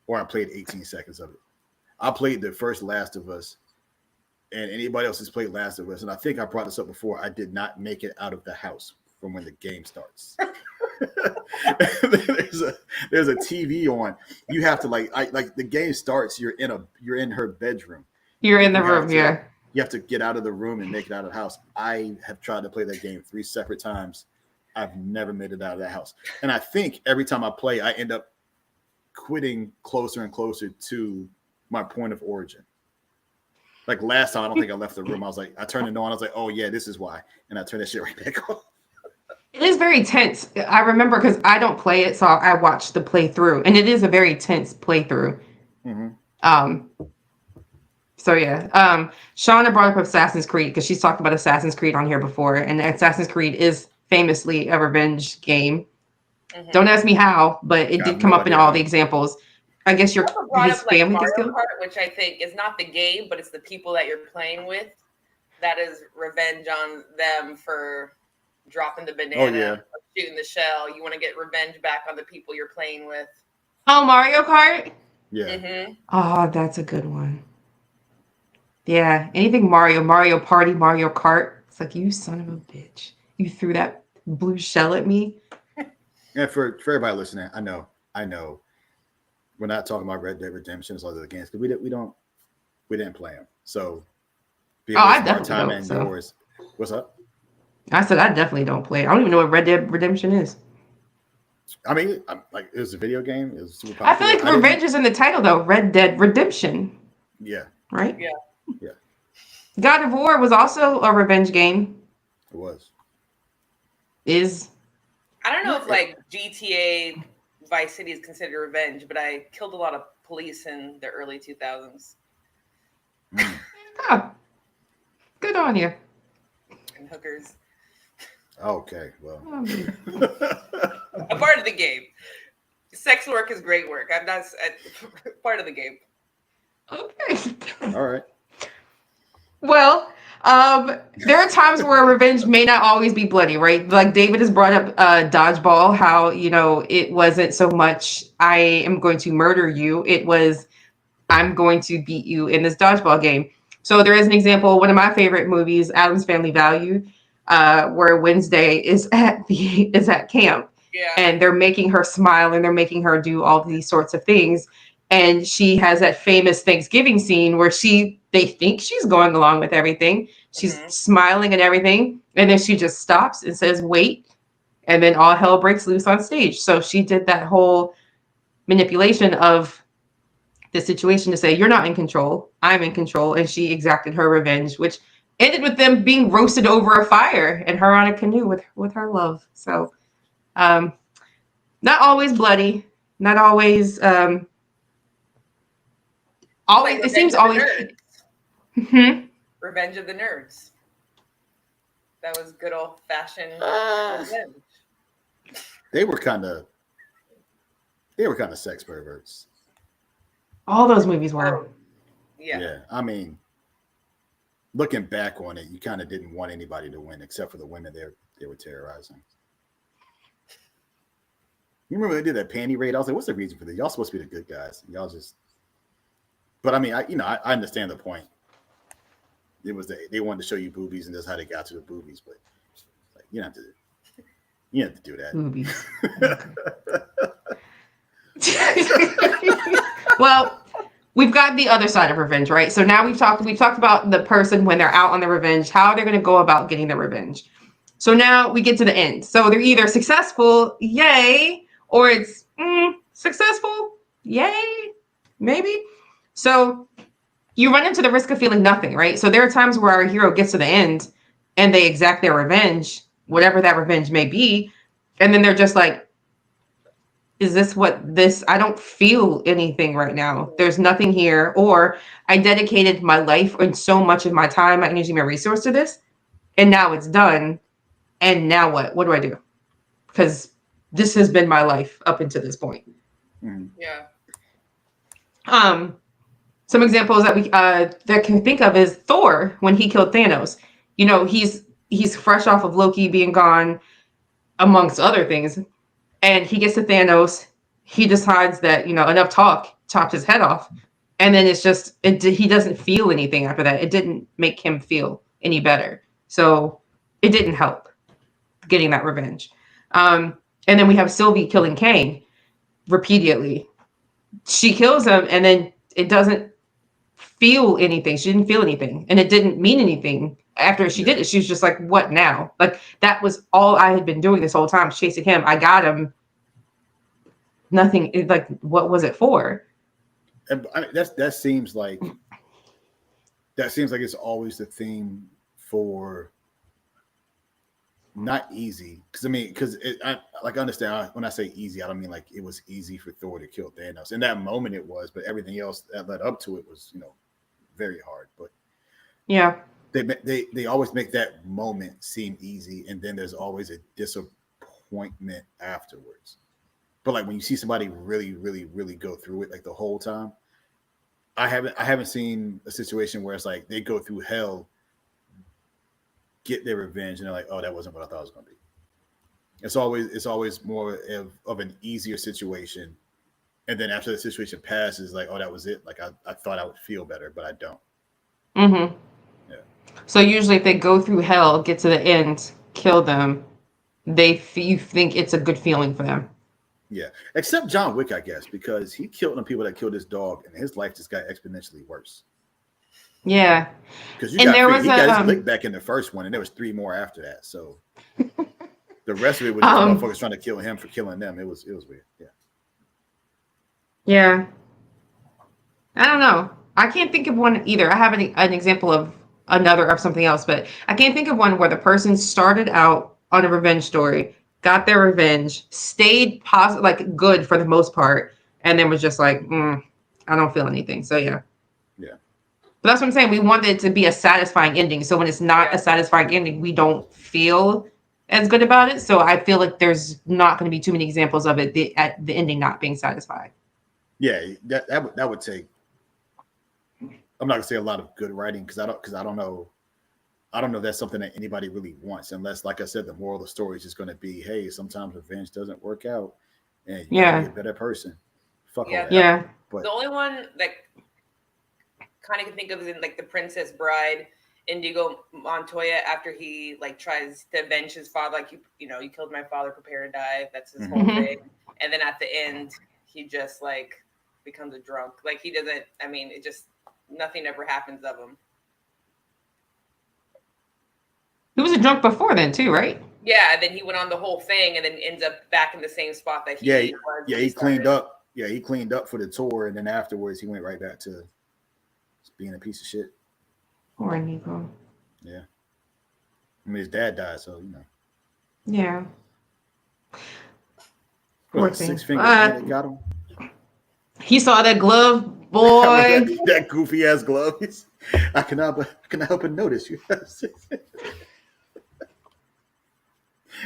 Or I played 18 seconds of it. I played the first Last of Us. And anybody else has played Last of Us, and I think I brought this up before, I did not make it out of the house from when the game starts. there's a TV on. You have to like the game starts. You're in her bedroom. You're in the room, yeah. You have to get out of the room and make it out of the house. I have tried to play that game 3 separate times. I've never made it out of that house, and I think every time I play, I end up quitting closer and closer to my point of origin. Like last time, I don't think I left the room. I turned it on. I was like, oh yeah, this is why. And I turned that shit right back off. It is very tense. I remember because I don't play it, so I watched the playthrough, and it is a very tense playthrough. So yeah. Shauna brought up Assassin's Creed because she's talked about Assassin's Creed on here before, and Assassin's Creed is famously a revenge game. Don't ask me how, but it did come up in all the examples. I guess his family gets killed. Which I think is not the game, but it's the people that you're playing with. That is revenge on them for dropping the banana, shooting the shell. You want to get revenge back on the people you're playing with. Oh, Mario Kart? Yeah. Oh, that's a good one. Yeah, anything Mario Party, Mario Kart, It's like, you son of a bitch. You threw that blue shell at me. And for everybody listening, I know, we're not talking about Red Dead Redemption as other games because we didn't play them. So be a Oh, waste I of our definitely time don't. and So yours. What's up? I said I definitely don't play it. I don't even know what Red Dead Redemption is. I mean, like it was a video game. It was super I feel popular. like revenge is in the title though. Red Dead Redemption, Yeah, right? Yeah. yeah, God of War was also a revenge game. it was. Is I don't know if like GTA Vice City is considered revenge, but I killed a lot of police in the early 2000s oh, good on you. and hookers. Okay, well, A part of the game. Sex work is great work. I'm not part of the game. Okay. all right. Well, there are times where revenge may not always be bloody, right? Like David has brought up dodgeball, how, it wasn't so much, I am going to murder you. It was, I'm going to beat you in this dodgeball game. So there is an example, one of my favorite movies, Addams Family Value, where Wednesday is at camp. Yeah. And they're making her smile and they're making her do all these sorts of things. And she has that famous Thanksgiving scene where they think she's going along with everything. She's smiling and everything. And then she just stops and says, wait. And then all hell breaks loose on stage. So she did that whole manipulation of the situation to say, you're not in control, I'm in control. And she exacted her revenge, which ended with them being roasted over a fire and her on a canoe with her love. So not always bloody, not always always, Like it seems Revenge of always the Nerds. hmm Revenge of the Nerds. That was good old fashioned revenge. They were kind of sex perverts. all those movies were. Yeah. I mean, looking back on it, you kind of didn't want anybody to win except for the women they were terrorizing. You remember they did that panty raid? I was like, what's the reason for this? Y'all supposed to be the good guys. Y'all just. But I mean, I understand the point. It was they wanted to show you boobies, and that's how they got to the boobies. But like, you don't have to do that. Movies. Well, we've got the other side of revenge, right? So now we've talked about the person when they're out on the revenge, how they're going to go about getting the revenge. So now we get to the end. So they're either successful, yay, or it's successful, yay, maybe. So you run into the risk of feeling nothing, right? So there are times where our hero gets to the end and they exact their revenge, whatever that revenge may be, and then they're just like, is this I don't feel anything right now. There's nothing here. Or I dedicated my life and so much of my time, my energy, my resource to this, and now it's done. And now what? What do I do? Because this has been my life up until this point. Mm-hmm. Yeah. Some examples that we that can think of is Thor when he killed Thanos. He's fresh off of Loki being gone, amongst other things, and he gets to Thanos. He decides that enough talk, chopped his head off, and then it's just he doesn't feel anything after that. It didn't make him feel any better, so it didn't help getting that revenge. And then we have Sylvie killing Kang repeatedly. She kills him, and then it doesn't feel anything. She didn't feel anything, and it didn't mean anything after she did it. She was just like, what now? Like, that was all I had been doing this whole time, chasing him. I got him. Nothing. Like, what was it for? And that seems like it's always the theme for not easy. Because I understand when I say easy, I don't mean like it was easy for Thor to kill Thanos. In that moment it was, but everything else that led up to it was, very hard. But Yeah. they always make that moment seem easy, and then there's always a disappointment afterwards. But like when you see somebody really, really, really go through it like the whole time, I haven't seen a situation where it's like they go through hell, get their revenge, and they're like, oh, that wasn't what I thought it was going to be. It's always more of an easier situation, and then after the situation passes, like, oh, that was it. Like I thought I would feel better, but I don't. Mm-hmm. Yeah. So usually, if they go through hell, get to the end, kill them, you think it's a good feeling for them. Yeah, except John Wick, I guess, because he killed the people that killed his dog, and his life just got exponentially worse. Yeah, Because you and got there figured, was he got his a lick back in the first one, and there was 3 more after that. So the rest of it was just motherfuckers trying to kill him for killing them. It was weird. Yeah. yeah. I don't know. I can't think of one either. I have an example of another of something else, but I can't think of one where the person started out on a revenge story, got their revenge, stayed positive, like good for the most part, and then was just like, I don't feel anything. So yeah. Yeah. But that's what I'm saying. We want it to be a satisfying ending. So when it's not a satisfying ending, we don't feel as good about it. So I feel like there's not going to be too many examples of it, at the ending not being satisfying. Yeah, that would take. I'm not gonna say a lot of good writing because I don't know if that's something that anybody really wants, unless, like I said, the moral of the story is just going to be, hey, sometimes revenge doesn't work out, and you gotta be a better person. Fuck all that. Yeah. But the only one that kind of can think of is in like The Princess Bride, Indigo Montoya, after he like tries to avenge his father, like you killed my father, prepare to die. That's his whole thing. And then at the end, he just like becomes a drunk. Like he doesn't. I mean, it just nothing ever happens of him. He was a drunk before then too, right? Yeah, and then he went on the whole thing, and then ends up back in the same spot that he was. Yeah, he cleaned up. Yeah, he cleaned up for the tour, and then afterwards, he went right back to being a piece of shit. Poor Negro. Yeah, I mean, his dad died, so you know. Yeah. Poor thing. 6 fingers that got him. He saw that glove, boy. that goofy ass glove. I cannot help but notice you have 6 fingers.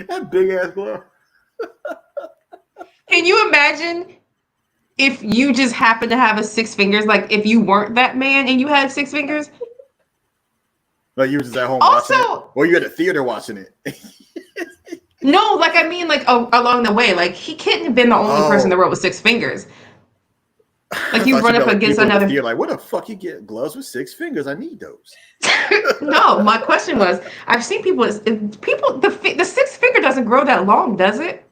That big ass glove. Can you imagine if you just happened to have a 6 fingers? Like if you weren't that man and you had 6 fingers? Like you were just at home watching it? Or you at the theater watching it? No, like I mean, like along the way, like he couldn't have been the only person in the world with 6 fingers. Like you run up against another. You're like, what the fuck? You get gloves with 6 fingers? I need those. No, my question was, I've seen people. The 6 finger doesn't grow that long, does it?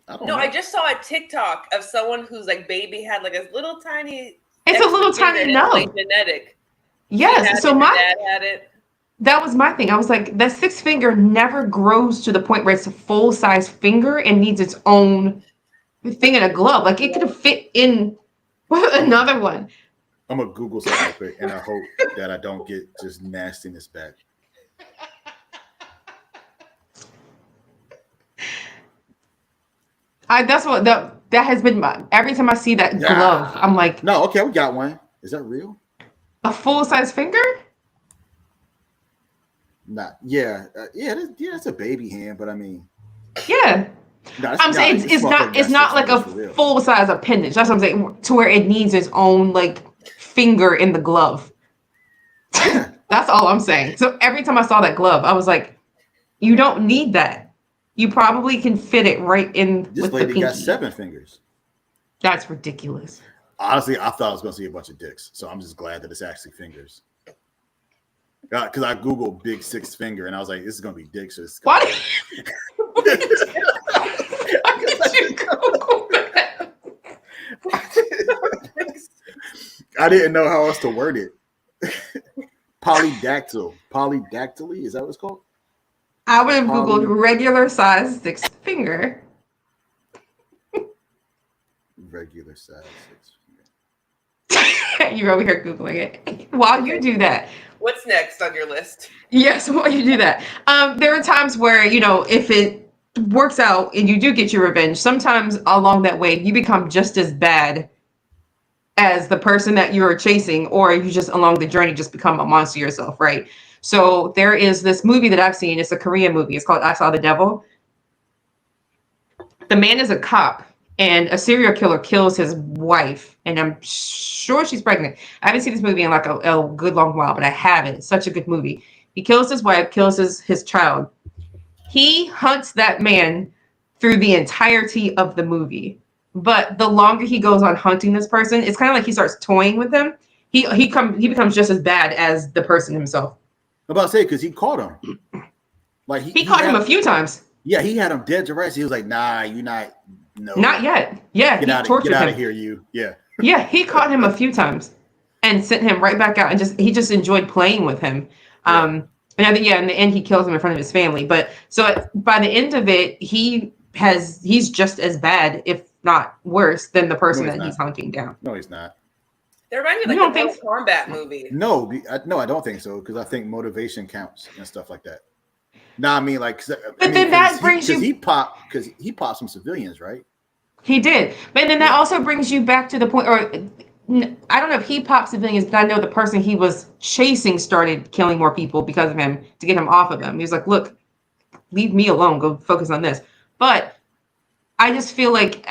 I just saw a TikTok of someone whose like baby had like a little tiny. It's a little tiny nub. Like genetic. Yes. So my dad had it. That was my thing. I was like, that 6 finger never grows to the point where it's a full size finger and needs its own thing in a glove. Like it could have fit in another one. I'm gonna Google something real quick, and I hope that I don't get just nastiness back. That has been every time I see that glove, I'm like, no, okay, we got one. Is that real? A full size finger? That's a baby hand, but I mean, yeah. No, I'm saying it's not like a full size appendage. That's what I'm saying. To where it needs its own like finger in the glove. Yeah. That's all I'm saying. So every time I saw that glove, I was like, you don't need that. You probably can fit it right in this with lady the pinky. got 7 fingers. That's ridiculous. Honestly, I thought I was going to see a bunch of dicks, so I'm just glad that it's actually fingers. Because I Googled big 6 finger, and I was like, this is going to be dicks. So Why did you Google that? I didn't know how else to word it. Polydactyly, is that what it's called? I would have Googled regular size 6 finger. Regular size 6 finger. You're over here Googling it. While you do that. What's next on your list? Yes, while you do that. There are times where, if it works out and you do get your revenge, sometimes along that way, you become just as bad as the person that you're chasing, or you just along the journey just become a monster yourself, right? So there is this movie that I've seen. It's a Korean movie. It's called I Saw the Devil. The man is a cop, and a serial killer kills his wife, and I'm sure she's pregnant. I haven't seen this movie in like a good long while, but I haven't. It's such a good movie. He kills his wife, kills his child. He hunts that man through the entirety of the movie. But the longer he goes on hunting this person, it's kind of like he starts toying with him. He becomes just as bad as the person himself. about to say because he caught him. Like He caught him a few times. Yeah, he had him dead to rights. He was like, "Nah, you're not. No, Not yet. Yeah, Get out of here, you. Yeah, yeah, he caught him a few times and sent him right back out, and he just enjoyed playing with him. And I think in the end he kills him in front of his family. But so by the end of it, he's just as bad, if not worse, than the person that he's hunting down. No, he's not. They remind me of like a Mortal Kombat movie. No, I don't think so because I think motivation counts and stuff like that. No, I mean like, then that brings you because he popped some civilians, right? He did, but then that also brings you back to the point, or I don't know if he popped civilians, but I know the person he was chasing started killing more people because of him to get him off of him. He was like, "Look, leave me alone. Go focus on this." But I just feel like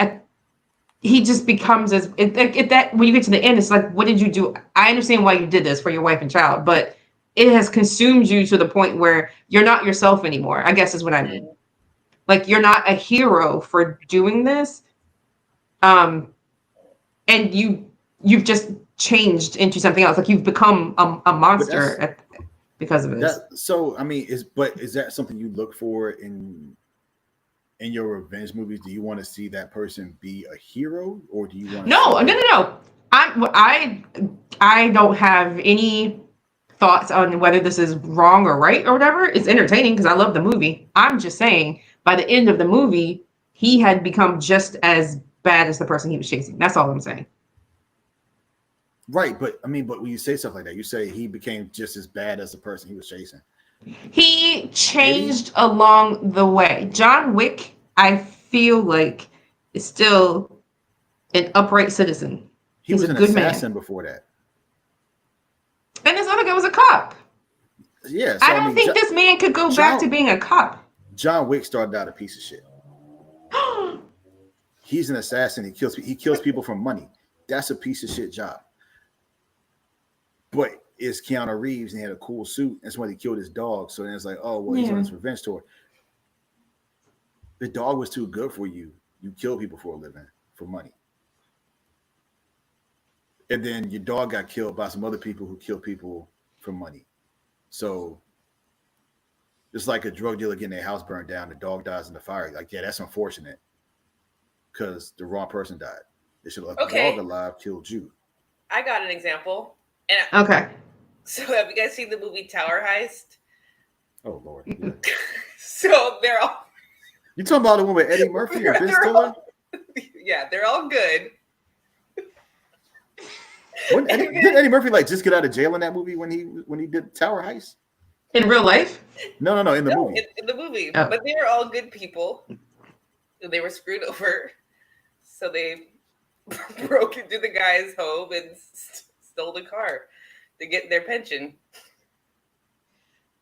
he just becomes that when you get to the end, it's like, what did you do? I understand why you did this for your wife and child, but it has consumed you to the point where you're not yourself anymore, I guess is what I mean. Like, you're not a hero for doing this. And you've just changed into something else. Like, you've become a monster because of this. So, I mean, is that something you look for in your revenge movies? Do you want to see that person be a hero, or do you want to No. I don't have any thoughts on whether this is wrong or right or whatever. It's entertaining because I love the movie. I'm just saying, by the end of the movie, he had become just as bad as the person he was chasing. That's all I'm saying. Right, but I mean, but when you say stuff like that, you say he became just as bad as the person he was chasing. He changed along the way. John Wick, I feel like, is still an upright citizen. He was an assassin before that. And this other guy was a cop. Yeah. So, I don't think this man could go back to being a cop. John Wick started out a piece of shit. He's an assassin. He kills people for money. That's a piece of shit job. But it's Keanu Reeves and he had a cool suit. That's when he killed his dog. So then it's like, oh, well, he's on his revenge tour. The dog was too good for you. You kill people for a living, for money. And then your dog got killed by some other people who kill people for money. So it's like a drug dealer getting their house burned down. The dog dies in the fire. Like, yeah, that's unfortunate because the wrong person died. They should have left the dog alive, killed you. I got an example. Okay. So have you guys seen the movie Tower Heist? Oh, Lord. Yeah. So they're all... You talking about the one with Eddie Murphy and Ben Stiller? Yeah, they're all good. Did Eddie Murphy just get out of jail in that movie when he did Tower Heist? In real life? No, in the movie. In the movie. Oh. But they were all good people. They were screwed over. So they broke into the guy's home and stole the car to get their pension.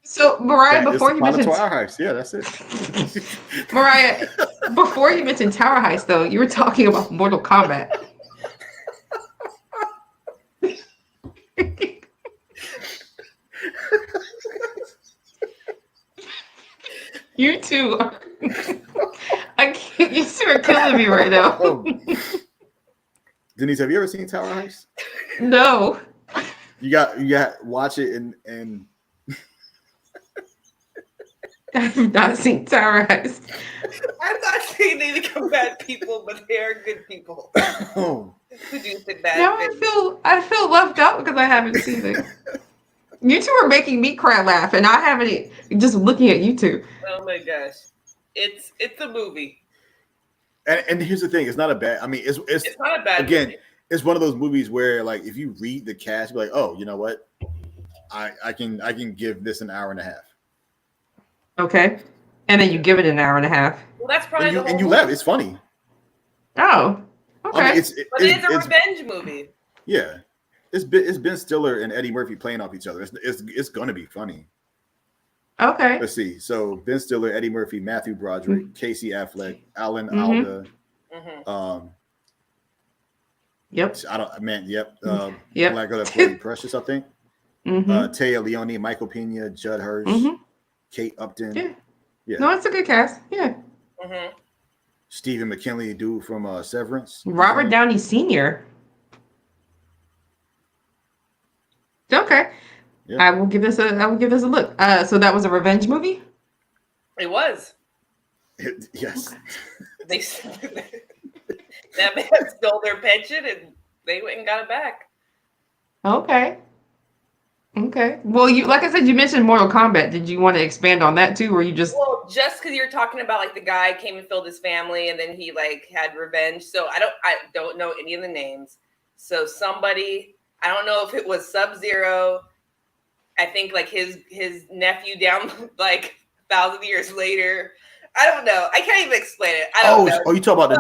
So, Mariah, before you mentioned Tower Heist, yeah, that's it. Mariah, before you mentioned Tower Heist, though, you were talking about Mortal Kombat. You two are... you two are killing me right now. Denise, have you ever seen Tower Heist? No. You got watch it and I've not seen Tower Heist. I'm not saying they become bad people, but they are good people. Who do the bad Now things. I feel left out because I haven't seen it. You two are making me cry laugh, and I haven't just looking at you two. Oh my gosh. It's a movie. And here's the thing, it's not a bad. I mean, it's not a bad again, movie. It's one of those movies where like if you read the cast, you're like, oh, you know what? I can give this an hour and a half. Okay. And then you give it an hour and a half. Well, that's probably the whole and you movie. laugh. It's funny. Oh. Okay. I mean, But it's a revenge movie. Yeah. It's Ben Stiller and Eddie Murphy playing off each other. It's gonna be funny. Okay. Let's see. So Ben Stiller, Eddie Murphy, Matthew Broderick, Casey Affleck, Alan Alda. Yep. Yep. Yep. Black girl that played Precious, I think. Taya Leone, Michael Pena, Judd Hirsch, Kate Upton. Yeah. No, it's a good cast. Yeah. Stephen McKinley, dude from Severance. Robert Downey Sr. Okay. Yeah. I will give this a look. So that was a revenge movie? It was. Yes. They that man stole their pension and they went and got it back. Okay. Okay. Well, you like I said, you mentioned Mortal Kombat. Did you want to expand on that too, or you just Well, just because you're talking about like the guy came and filled his family and then he like had revenge. So I don't know any of the names. So somebody, I don't know if it was Sub-Zero. I think like his nephew down like 1,000 years later. I don't know. I can't even explain it. I don't know. You talk about But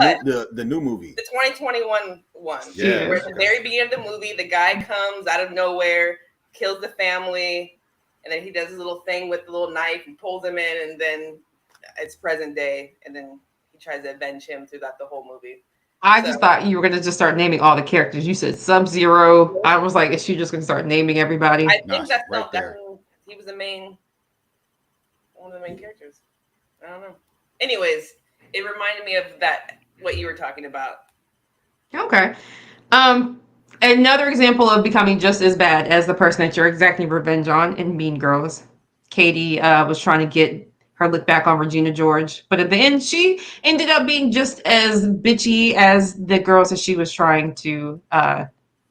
the new movie. the 2021 one. Yeah. Where at the very beginning of the movie, the guy comes out of nowhere, kills the family, and then he does his little thing with the little knife and pulls him in, and then it's present day, and then he tries to avenge him throughout the whole movie. I just thought you were gonna just start naming all the characters. You said Sub-Zero. I was like, is she just gonna start naming everybody? I think that's right not there. he was one of the main characters. I don't know. Anyways, it reminded me of that what you were talking about. Okay. Another example of becoming just as bad as the person that you're exacting revenge on in Mean Girls. Katie was trying to get her look back on Regina George, but at the end, she ended up being just as bitchy as the girls that she was trying to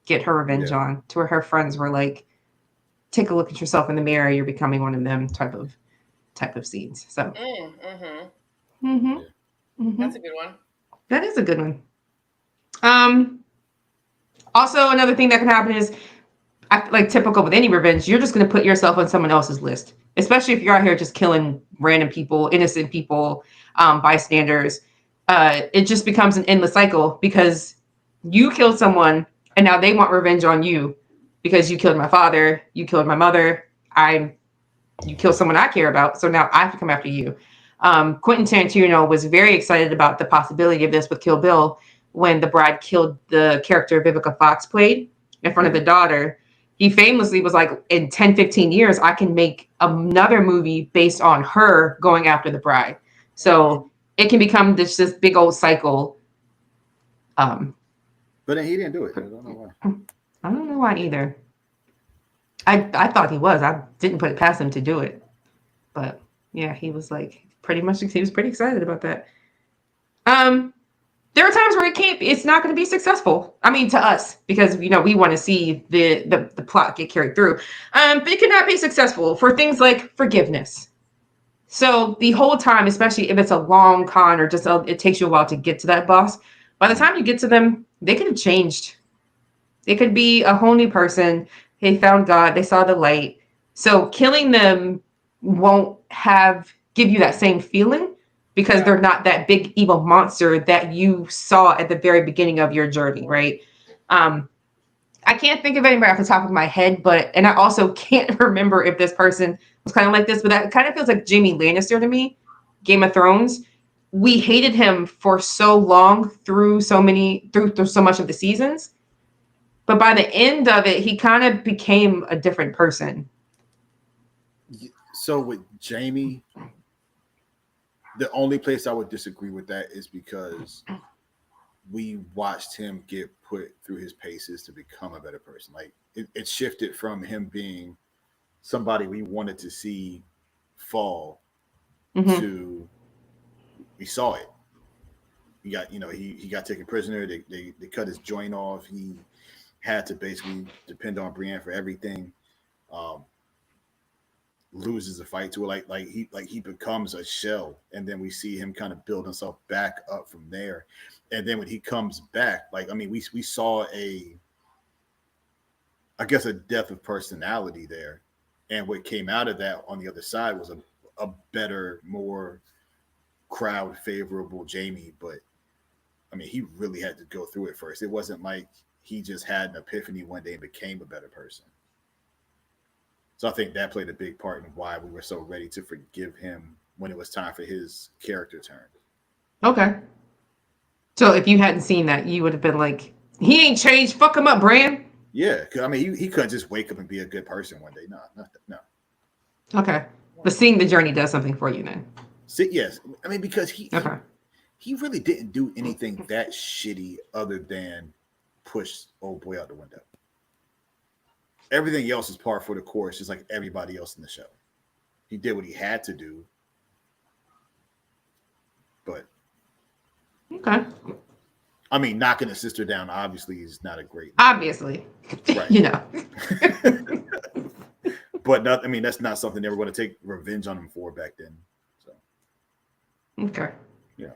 get her revenge on. To where her friends were like, "Take a look at yourself in the mirror. You're becoming one of them." Type of scenes. So. That's a good one. That is a good one. Also, another thing that can happen is, like typical with any revenge, you're just going to put yourself on someone else's list, especially if you're out here just killing random people, innocent people, bystanders. It just becomes an endless cycle because you killed someone and now they want revenge on you because you killed my father, you killed my mother, you killed someone I care about, so now I have to come after you. Quentin Tarantino was very excited about the possibility of this with Kill Bill when the bride killed the character Vivica Fox played in front of the daughter. He famously was like, in 10, 15 years, I can make another movie based on her going after the bride. So it can become this big old cycle. But then he didn't do it. I don't know why. I don't know why either. I thought he was. I didn't put it past him to do it. But yeah, he was like he was pretty excited about that. There are times where it's not going to be successful. I mean, to us, because we want to see the plot get carried through. But it cannot be successful for things like forgiveness. So the whole time, especially if it's a long con or just it takes you a while to get to that boss, by the time you get to them, they could have changed. They could be a whole new person. They found God. They saw the light. So killing them won't give you that same feeling because they're not that big evil monster that you saw at the very beginning of your journey, right? I can't think of anybody off the top of my head, and I also can't remember if this person was kind of like this, but that kind of feels like Jaime Lannister to me, Game of Thrones. We hated him for so long through so much of the seasons. But by the end of it, he kind of became a different person. So with Jaime, the only place I would disagree with that is because we watched him get put through his paces to become a better person. Like it shifted from him being somebody we wanted to see fall to we saw it. He got he got taken prisoner. They cut his joint off. He had to basically depend on Brienne for everything. Loses a fight to it, like he becomes a shell, and then we see him kind of build himself back up from there. And then when he comes back, we saw I guess a death of personality there, and what came out of that on the other side was a better, more crowd favorable Jaime. But I mean, he really had to go through it first. It wasn't like he just had an epiphany one day and became a better person. So I think that played a big part in why we were so ready to forgive him when it was time for his character turn. Okay. So if you hadn't seen that, you would have been like, he ain't changed. Fuck him up, Bran. Yeah, because I mean, he couldn't just wake up and be a good person one day. No. Okay. But seeing the journey does something for you then. See, yes. I mean, because he really didn't do anything that shitty other than push old boy out the window. everything else is par for the course, just like everybody else in the show. He did what he had to do, but Okay. I mean, knocking his sister down obviously is not a great, Obviously. right? You know. But not, I mean, that's not something they were going to take revenge on him for back then. So, Okay. yeah.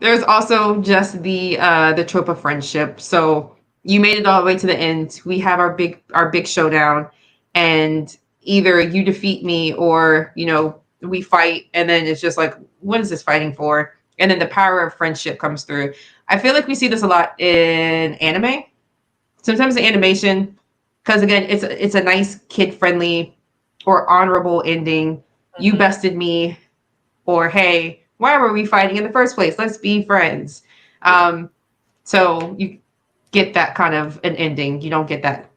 There's also just the trope of friendship. So you made it all the way to the end. We have our big showdown, and either you defeat me or we fight, and then it's just like, what is this fighting for? And then the power of friendship comes through. I feel like we see this a lot in anime. Sometimes the animation, because again, it's a nice kid friendly or honorable ending. You bested me, or hey, why were we fighting in the first place? Let's be friends. So you get that kind of an ending. You don't get that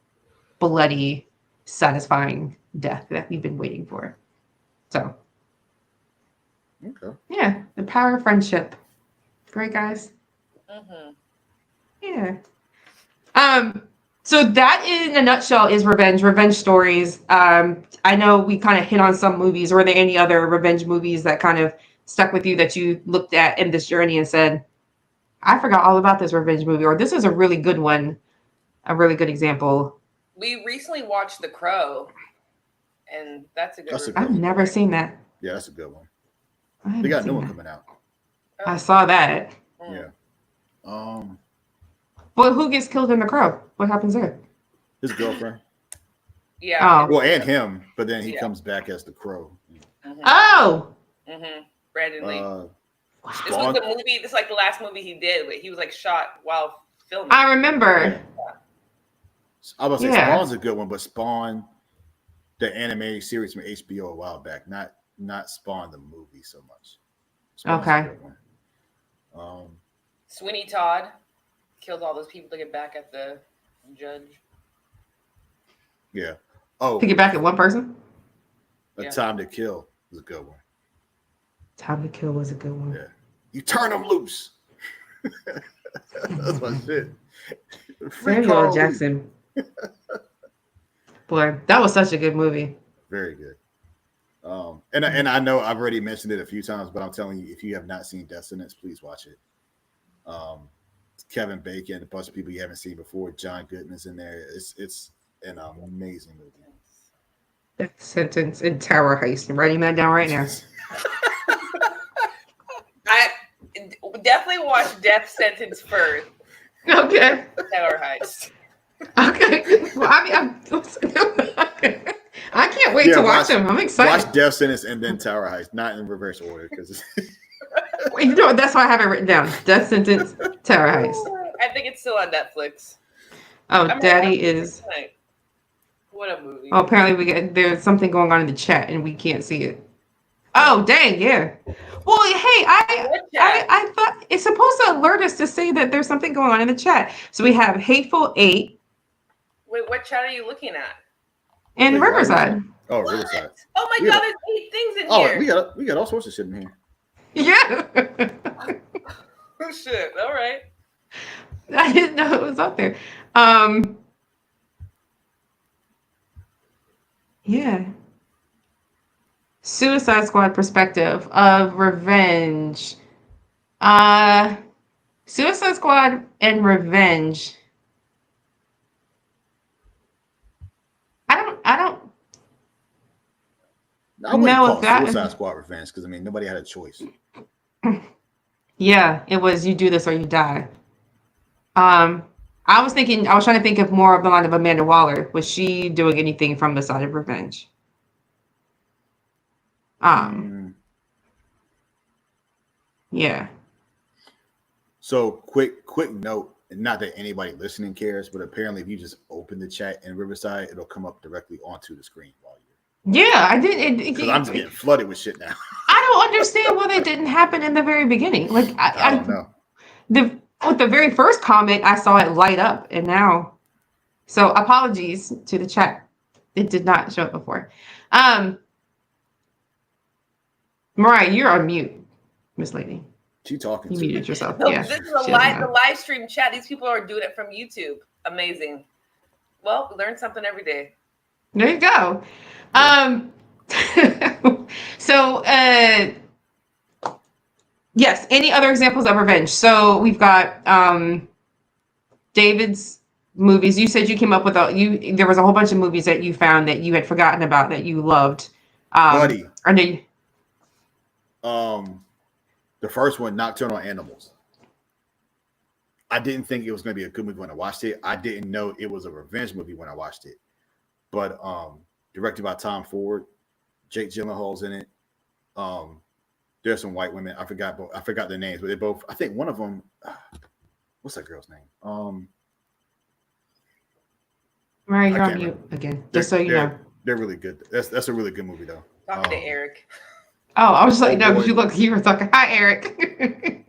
bloody, satisfying death that we've been waiting for. So Okay. yeah, the power of friendship. Great, guys. Mm-hmm. Yeah. So that in a nutshell is revenge stories. I know we kind of hit on some movies. Were there any other revenge movies that kind of stuck with you that you looked at in this journey and said, I forgot all about this revenge movie, or this is a really good one, a really good example? We recently watched The Crow, and that's a good. That's a I've good never seen that. Yeah, that's a good one. I haven't They got a seen new one that. coming out. I saw that. Mm. Yeah. Well, who gets killed in The Crow? What happens there? His girlfriend. Yeah. Oh. Well, and him, but then he Yeah. comes back as the Crow. Mm-hmm. Oh, Mm-hmm. Brandon Lee. This was Spawn. the movie. This is like the last movie he did. He was like shot while filming. I remember. I was gonna say Yeah. Spawn's a good one, but Spawn, the animated series from HBO a while back, not Spawn the movie so much. Spawn's a Okay. good one. Sweeney Todd killed all those people to get back at the judge. Yeah. Oh, To get back at one person? A Yeah. Time to Kill was a good one. Time to Kill was a good one. Yeah. You turn them loose. That's my shit. Free Samuel Carl L. Lee. Jackson. Boy, that was such a good movie. Very good. And I know I've already mentioned it a few times, but I'm telling you, if you have not seen Death Sentence, please watch it. Kevin Bacon, a bunch of people you haven't seen before. John Goodman's in there. It's an amazing movie. Death Sentence and Tower Heist. I'm writing that down right now. I definitely watch Death Sentence first. Okay. Tower Heist. Okay. Well, I can't wait to watch them. I'm excited. Watch Death Sentence and then Tower Heist, not in reverse order, because You know, that's why I have it written down. Death Sentence, Tower Heist. I think it's still on Netflix. Oh, I'm Daddy gonna is. watch it tonight. What a movie. Oh, apparently there's something going on in the chat and we can't see it. Oh, dang, yeah. Well, hey, I thought it's supposed to alert us to say that there's something going on in the chat. So we have Hateful Eight Wait, what chat are you looking at? and Wait, Riverside. oh, What? Riverside. Oh my Yeah. god, there's 8 things in Oh, here. we got all sorts of shit in here. Yeah. Oh shit. All right. I didn't know it was up there. Yeah. Suicide Squad perspective of revenge. Suicide Squad and revenge. I don't I wouldn't No, call it that- Suicide Squad revenge because I mean nobody had a choice. Yeah, it was you do this or you die. I was trying to think of more of the line of Amanda Waller. Was she doing anything from the side of revenge? Yeah. So quick note, and not that anybody listening cares, but apparently if you just open the chat in Riverside, it'll come up directly onto the screen while you're. Yeah, I did. Because I'm just getting flooded with shit now. I don't understand why that didn't happen in the very beginning. Like I don't know. With the very first comment, I saw it light up, and now. So apologies to the chat. It did not show up before. Mariah, you're on mute, Miss Lady. She talking You to muted yourself. No, Yeah. this is she a doesn't live, know. the live stream chat. These people are doing it from YouTube. Amazing. Well, we learn something every day. There you go. Yeah. So, yes. Any other examples of revenge? So we've got David's movies. You said you came up with there was a whole bunch of movies that you found that you had forgotten about that you loved. Buddy. Or no, The first one, Nocturnal Animals. I didn't think it was going to be a good movie when I watched it. I didn't know it was a revenge movie when I watched it. But directed by Tom Ford, Jake Gyllenhaal's in it. There's some white women. I forgot their names, but they both. I think one of them. What's that girl's name? Mariah, you're I on can't mute remember. again. Just so you know. They're really good. That's a really good movie though. Talking to Eric. Oh, I was just like, Oh, no, boy. you were talking. Hi, Eric.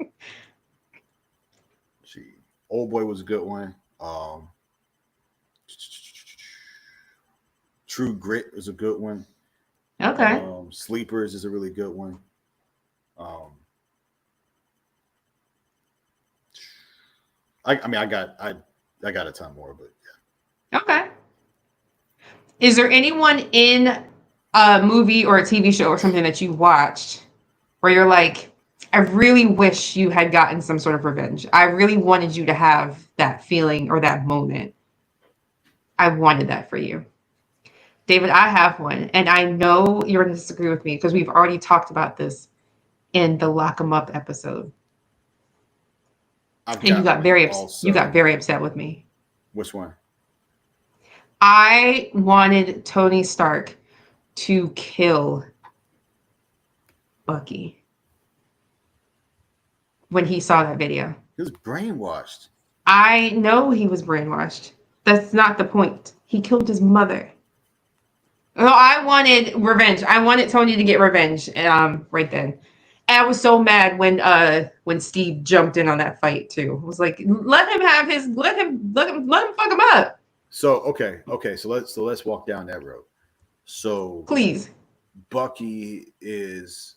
Old Boy was a good one. True Grit is a good one. Okay. Sleepers is a really good one. I got a ton more, but yeah. Okay. Is there anyone in a movie or a TV show or something that you watched where you're like, I really wish you had gotten some sort of revenge. I really wanted you to have that feeling or that moment. I wanted that for you. David, I have one, and I know you're going to disagree with me because we've already talked about this in the Lock 'em Up episode. And you got very upset with me. Which one? I wanted Tony Stark to kill Bucky when he saw that video. He was brainwashed. I know he was brainwashed. That's not the point. He killed his mother. No, I wanted revenge. I wanted Tony to get revenge right then. And I was so mad when Steve jumped in on that fight too. I was like, let him fuck him up. So okay. So let's walk down that road. So Please. Bucky is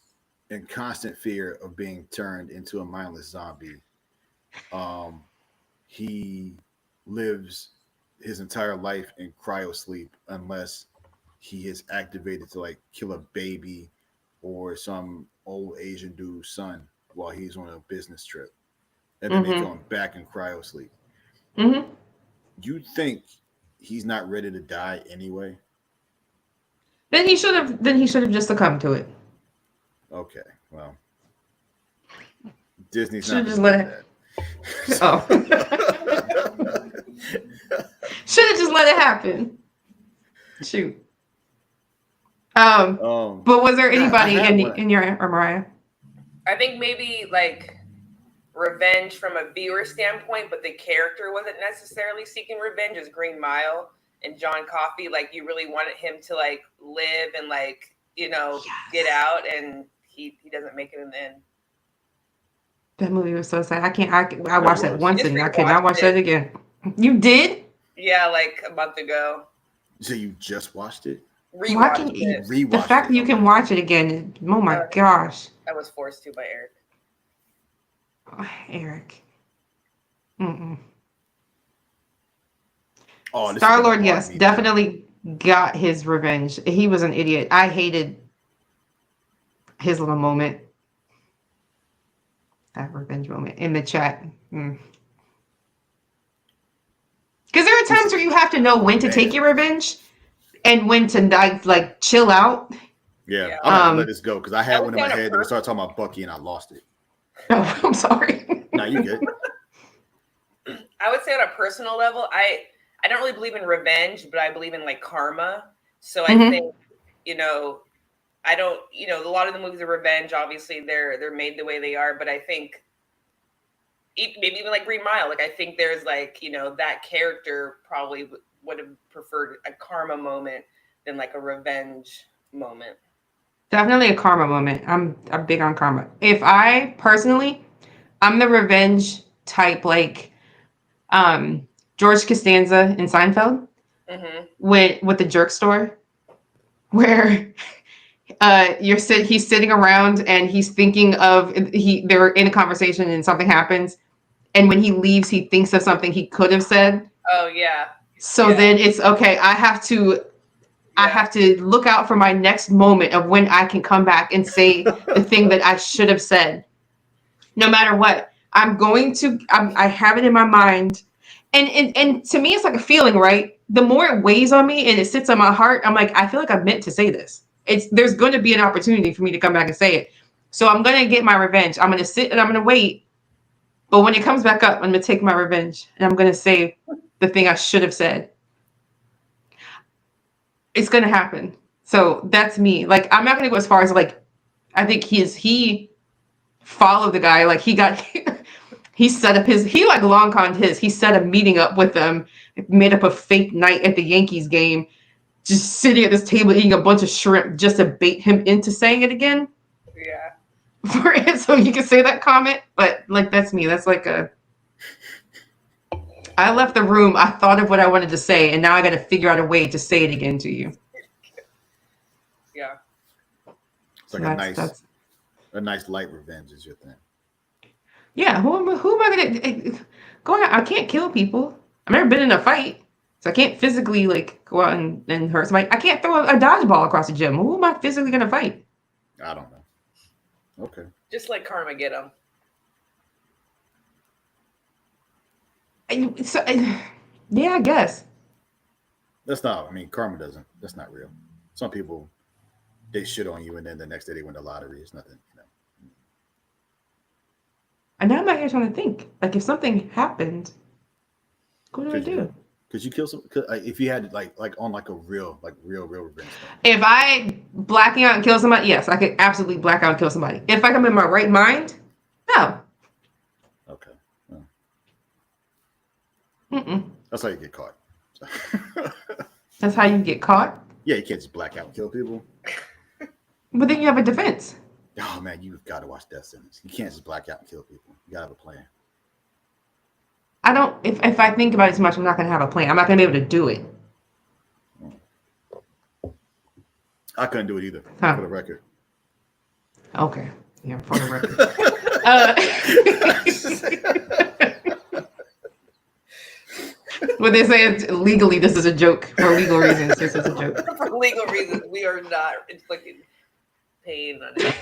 in constant fear of being turned into a mindless zombie. He lives his entire life in cryo sleep unless he is activated to like kill a baby or some old Asian dude's son while he's on a business trip. And then they throw him back in cryo sleep. Mm-hmm. You think he's not ready to die anyway? Then he should have just succumbed to it. Okay, well, Disney's Should've not just gonna let do Oh. Should have just let it happen. Shoot. that. But was there yeah, anybody I have one. in your or Mariah? I think maybe like revenge from a viewer standpoint, but the character wasn't necessarily seeking revenge, as Green Mile and John Coffey. Like you really wanted him to like live and like, get out, and he doesn't make it in the end. That movie was so sad. I watched that once Just and I could not watch rewatched that it. again. You did? Yeah, like a month ago. So you just watched it? Rewatched it. Rewatched The fact that you it. can watch it again, oh my gosh. I was forced to by Eric. Oh, Eric. Mm-mm. Oh, this is Star-Lord, gonna yes, bug me. definitely got his revenge. He was an idiot. I hated his little moment. That revenge moment in the chat. Because there are times where you have to know when to take your revenge and when to like chill out. Yeah, I'm gonna let this go because I had That one in my was kinda head. We started talking about Bucky and I lost it. Oh, I'm sorry. No, you good. I would say on a personal level, I don't really believe in revenge, but I believe in like karma. So I think, I don't, a lot of the movies of revenge, obviously they're made the way they are, but I think maybe even like Green Mile, like I think there's like, that character probably would have preferred a karma moment than like a revenge moment. Definitely a karma moment. I'm big on karma. If I personally, I'm the revenge type, like George Costanza in Seinfeld with the jerk store, where he's sitting around and he's thinking of they're in a conversation and something happens, and when he leaves, he thinks of something he could have said. Oh yeah. So Yeah. then it's okay. I have to look out for my next moment of when I can come back and say the thing that I should have said. No matter what, I have it in my mind. And to me, it's like a feeling, right? The more it weighs on me and it sits on my heart, I'm like, I feel like I meant to say this. There's going to be an opportunity for me to come back and say it. So I'm going to get my revenge. I'm going to sit and I'm going to wait. But when it comes back up, I'm going to take my revenge and I'm going to say the thing I should have said. It's going to happen. So that's me. Like, I'm not going to go as far as like, I think he followed the guy. Like he set up he like long conned he set a meeting up with them, made up a fake night at the Yankees game, just sitting at this table eating a bunch of shrimp just to bait him into saying it again. Yeah. So you can say that comment, but like, that's me. That's like I left the room, I thought of what I wanted to say, and now I got to figure out a way to say it again to you. Yeah. It's like a nice light revenge is your thing. Yeah, who am I gonna go out? I can't kill people. I've never been in a fight, so I can't physically like go out and hurt somebody. I can't throw a dodgeball across the gym. Who am I physically gonna fight? I don't know. Okay. Just like Karma get him. Yeah, I guess. That's not. I mean, karma doesn't. That's not real. Some people, they shit on you, and then the next day they win the lottery. It's nothing. And now I'm out here trying to think. Like, if something happened, what do I do? Could you kill some? If you had like on like a real revenge. If I blacking out and kill somebody, yes, I could absolutely black out and kill somebody. If I'm in my right mind, no. Okay. Well, That's how you get caught. That's how you get caught? Yeah, you can't just black out and kill people. But then you have a defense. Oh man, you've got to watch Death Sentence. You can't just black out and kill people. You gotta have a plan. I don't. If I think about it too much, I'm not gonna have a plan. I'm not gonna be able to do it. I couldn't do it either. For the record. Okay. Yeah, for the record. When they say legally, this is a joke. For legal reasons, this is a joke. For legal reasons, we are not inflicting pain on it.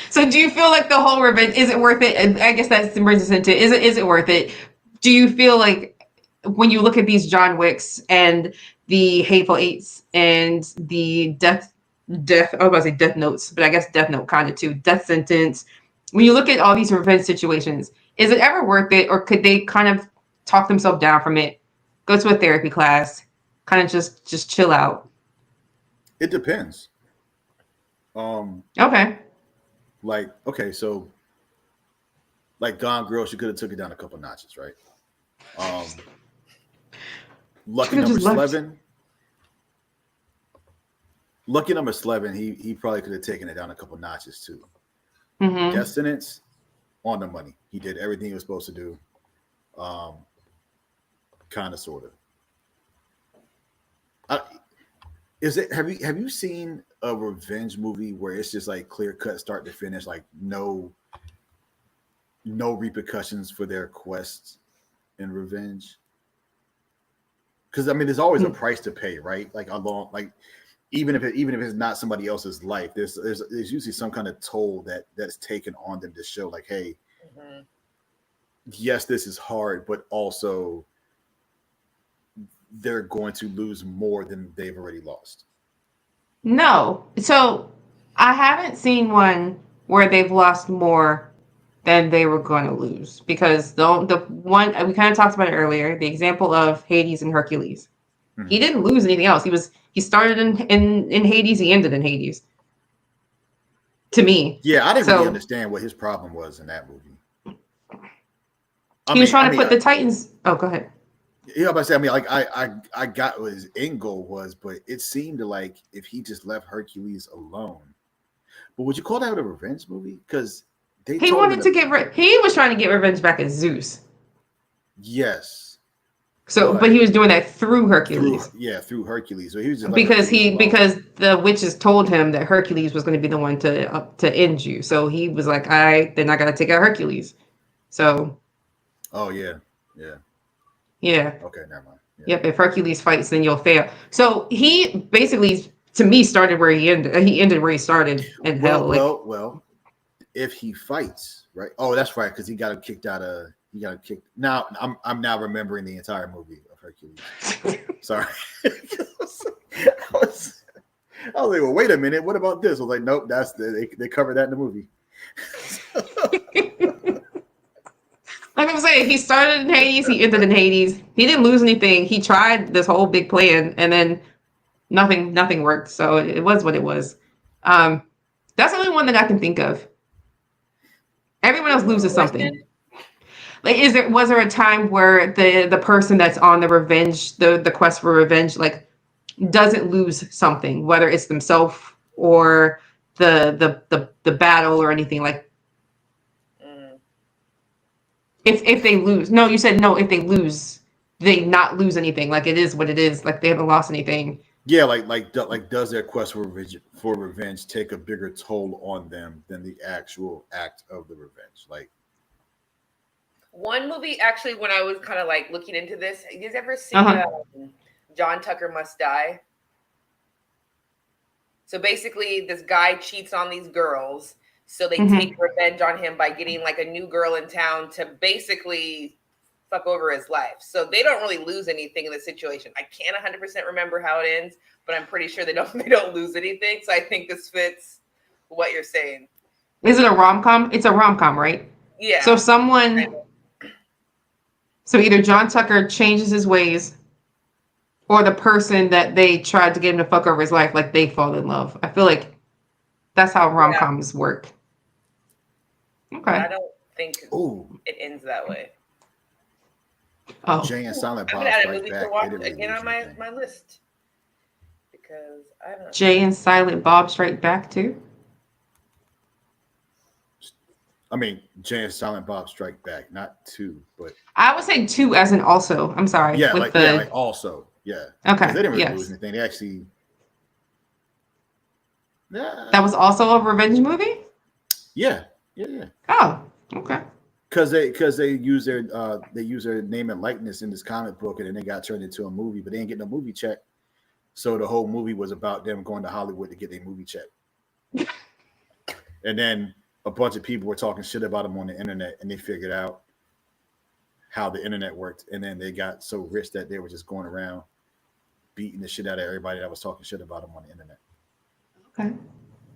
So do you feel like the whole revenge, is it worth it? And I guess that brings us into, is it worth it? Do you feel like when you look at these John Wicks and the Hateful Eights and the death, I was about to say Death Notes, but I guess Death Note kind of too, Death Sentence, when you look at all these revenge situations, is it ever worth it? Or could they kind of talk themselves down from it, go to a therapy class, kind of just chill out? It depends. Okay. So like Gone Girl, she could have took it down a couple notches, right? Lucky Number 11. Lucky Number 11, he probably could have taken it down a couple notches too. Mm-hmm. Death Sentence, on the money. He did everything he was supposed to do. Kind of, sort of. Have you seen a revenge movie where it's just like clear cut start to finish, like no repercussions for their quests in revenge? Because I mean, there's always a price to pay, right? Like even if it's not somebody else's life, there's usually some kind of toll that's taken on them to show like, hey, yes, this is hard, but also they're going to lose more than they've already lost. No. So I haven't seen one where they've lost more than they were going to lose, because the one we kind of talked about it earlier, the example of Hades and Hercules. Mm-hmm. He didn't lose anything else. He started in Hades, he ended in Hades. To me. Yeah, I didn't really understand what his problem was in that movie. He was trying to put the Titans. Oh, go ahead. Yeah, but I mean, like I got what his end goal was, but it seemed like if he just left Hercules alone. But would you call that a revenge movie? Because he wanted to he was trying to get revenge back at Zeus. Yes. So, but he was doing that through Hercules. Through Hercules. So he was just like because Hercules alone. because the witches told him that Hercules was going to be the one to end you. So he was like, "All right, then I got to take out Hercules." So. Oh yeah. Okay, never mind. Yeah. Yep. If Hercules fights, then you'll fail. So he basically, to me, started where he ended. He ended where he started in hell. Well, if he fights, right? Oh, that's right, because he got kicked out of. He got kicked. Now I'm now remembering the entire movie of Hercules. Sorry. I was like, well, wait a minute. What about this? I was like, nope. That's they covered that in the movie. Like I'm saying, he started in Hades. He ended in Hades. He didn't lose anything. He tried this whole big plan, and then nothing worked. So it was what it was. That's the only one that I can think of. Everyone else loses something. Like, was there a time where the person that's on the revenge, the quest for revenge, like doesn't lose something, whether it's themselves or the battle or anything like? If they lose, no, you said no. If they lose, they not lose anything. Like it is what it is. Like they haven't lost anything. Yeah, like does their quest for revenge take a bigger toll on them than the actual act of the revenge? Like. One movie, actually, when I was kind of like looking into this, you guys ever seen John Tucker Must Die? So basically, this guy cheats on these girls, so they take revenge on him by getting like a new girl in town to basically fuck over his life. So they don't really lose anything in the situation. I can't 100% remember how it ends, but I'm pretty sure they don't lose anything. So I think this fits what you're saying. Is it a rom-com? It's a rom-com, right? Yeah. So So either John Tucker changes his ways, or the person that they tried to get him to fuck over his life, like they fall in love. I feel like that's how rom-coms work. Okay. I don't think it ends that way. Oh. Jay and Silent Bob I'm gonna add a movie Strike to watch Back. again on my list because I don't know. Jay and Silent Bob Strike Back too. I mean, Jay and Silent Bob Strike Back, not 2, but I would say 2 as in also. I'm sorry. Yeah, like also. Yeah. Okay. They didn't really lose anything. They actually. Yeah. That was also a revenge movie? Yeah. Oh, okay. Because they use their name and likeness in this comic book, and then they got turned into a movie, but they didn't get no movie check. So the whole movie was about them going to Hollywood to get their movie check. And then a bunch of people were talking shit about them on the internet, and they figured out how the internet worked. And then they got so rich that they were just going around beating the shit out of everybody that was talking shit about them on the internet. Okay.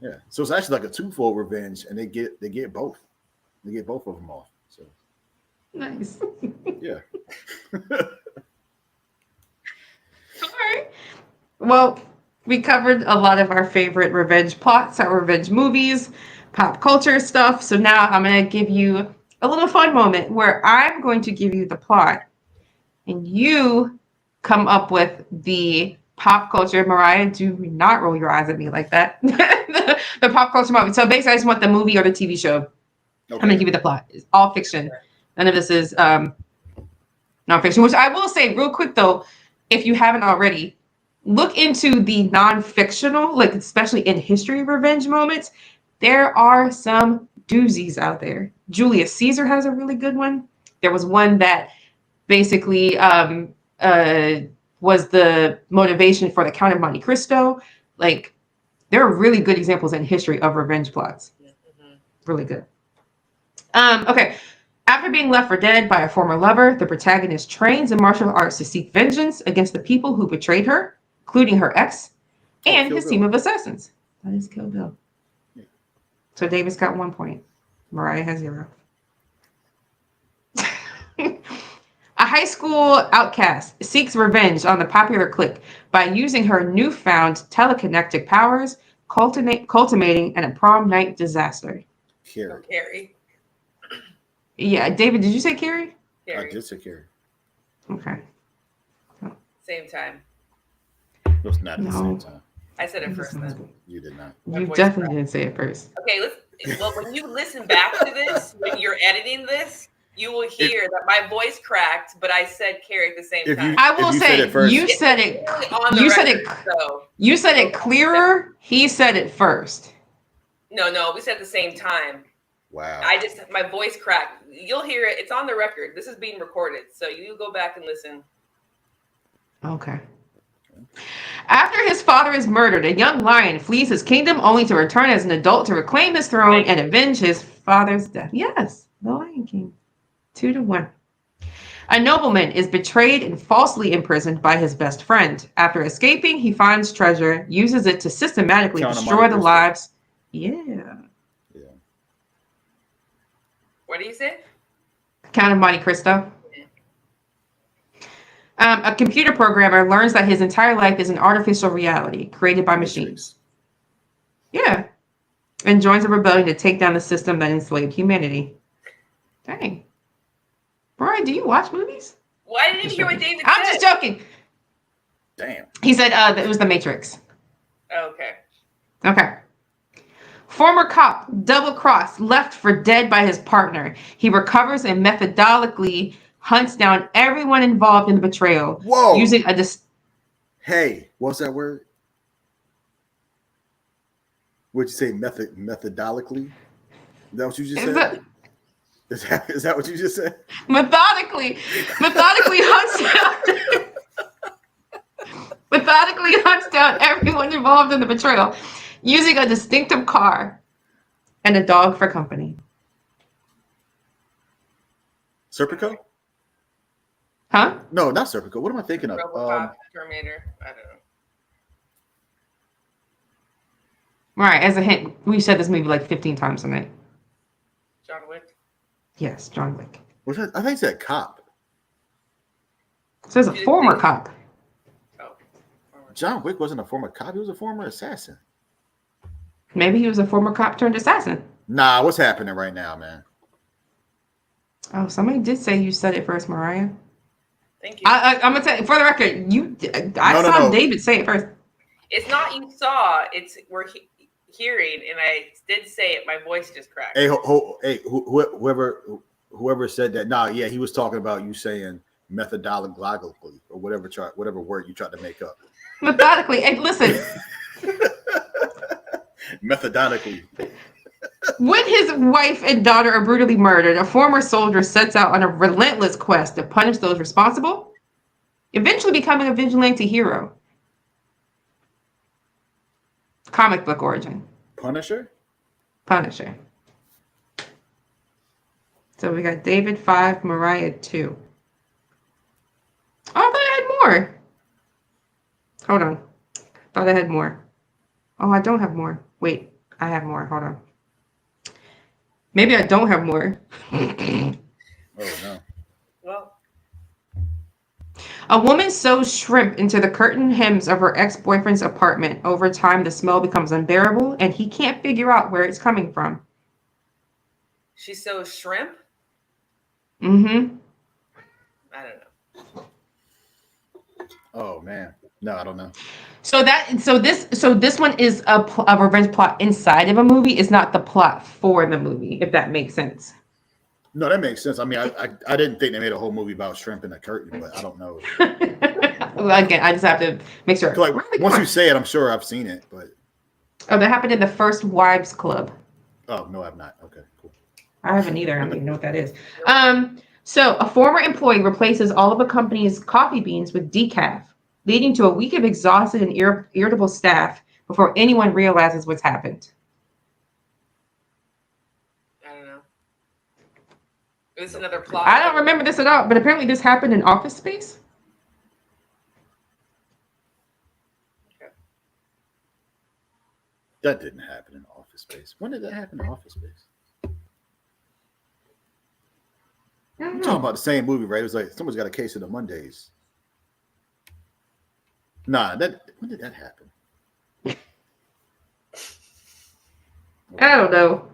Yeah. So it's actually like a twofold revenge, and they get both. They get both of them off. So nice. Yeah. All right. Well, we covered a lot of our favorite revenge plots, our revenge movies, pop culture stuff. So now I'm going to give you a little fun moment where I'm going to give you the plot and you come up with the pop culture. Mariah, do not roll your eyes at me like that. the pop culture movie. So basically, I just want the movie or the TV show. Okay. I'm going to give you the plot. It's all fiction. None of this is nonfiction, which I will say real quick, though, if you haven't already, look into the non-fictional, like especially in history revenge moments. There are some doozies out there. Julius Caesar has a really good one. There was one that basically was the motivation for the Count of Monte Cristo. Like, there are really good examples in history of revenge plots. Mm-hmm. Really good. Okay. After being left for dead by a former lover, the protagonist trains in martial arts to seek vengeance against the people who betrayed her, including her ex and his team of assassins. That is Kill Bill. Yeah. So David's got 1 point. Mariah has 0. A high school outcast seeks revenge on the popular clique by using her newfound telekinetic powers, culminating in a prom night disaster. Carrie. Yeah, David, did you say Carrie? I did say Carrie. Okay. Same time. It was not at the same time. I said it first. You did not. You definitely didn't say it first. Okay, well, when you listen back to this, when you're editing this, you will hear that my voice cracked, but I said Carrie at the same time. I will you say said it first. you said it. On the You said record, it. so. You said it clearer. He said it first. No, we said at the same time. Wow. My voice cracked. You'll hear it. It's on the record. This is being recorded, so you go back and listen. Okay. After his father is murdered, a young lion flees his kingdom only to return as an adult to reclaim his throne and avenge his father's death. Yes, the Lion King. 2-1. A nobleman is betrayed and falsely imprisoned by his best friend. After escaping, he finds treasure, uses it to systematically destroy the lives. Yeah. What do you say? Count of Monte Cristo. A computer programmer learns that his entire life is an artificial reality created by machines. Yeah. And joins a rebellion to take down the system that enslaved humanity. Dang. Brian, do you watch movies? Why didn't you hear what David said? I'm just joking. Damn. He said it was The Matrix. Okay. Okay. Former cop, double-crossed, left for dead by his partner. He recovers and methodically hunts down everyone involved in the betrayal. Whoa. Using a Hey, what's that word? What'd you say? Methodically? Is that what you just said? Is that what you just said? Methodically hunts down everyone involved in the betrayal, using a distinctive car and a dog for company. Serpico? Huh? No, not Serpico. What am I thinking of? RoboCop, Terminator. I don't know. Right, as a hint, we said this movie like 15 times tonight. John Wick. Yes, John Wick. What's that? I think it said cop. So it's a former cop. Oh. John Wick wasn't a former cop. He was a former assassin. Maybe he was a former cop turned assassin. Nah, what's happening right now, man? Oh, somebody did say you said it first, Mariah. Thank you. I'm gonna tell you for the record. I saw David say it first. It's not you saw. It's we're hearing, and I did say it. My voice just cracked. Hey, whoever said that. Nah, yeah, he was talking about you saying methodologically or whatever word you tried to make up. Methodically. Hey, listen. Methodically. When his wife and daughter are brutally murdered, a former soldier sets out on a relentless quest to punish those responsible, eventually becoming a vigilante hero. Comic book origin. Punisher. So we got David 5, Mariah 2. Oh, I thought I had more. Hold on. Thought I had more. Oh, I don't have more. Wait, I have more. Hold on. Maybe I don't have more. Oh, no. Well, a woman sews shrimp into the curtain hems of her ex-boyfriend's apartment. Over time, the smell becomes unbearable, and he can't figure out where it's coming from. she sews shrimp. Mm-hmm. I don't know. Oh man, no, I don't know. So this one is a revenge plot inside of a movie. It's not the plot for the movie, if that makes sense. No, that makes sense. I mean, I didn't think they made a whole movie about shrimp in a curtain, but I don't know. Well, again, I just have to make sure. Like once you say it, I'm sure I've seen it, but that happened in the First Wives Club. oh no, I've not. Okay, cool. I haven't either. I don't even know what that is. So a former employee replaces all of a company's coffee beans with decaf, leading to a week of exhausted and irritable staff before anyone realizes what's happened. I don't know. It was another plot. I don't remember this at all, but apparently this happened in Office Space. Okay. That didn't happen in Office Space. When did that happen in Office Space? I'm talking about the same movie, right? It was like someone's got a case of the Mondays. Nah, when did that happen? I don't know.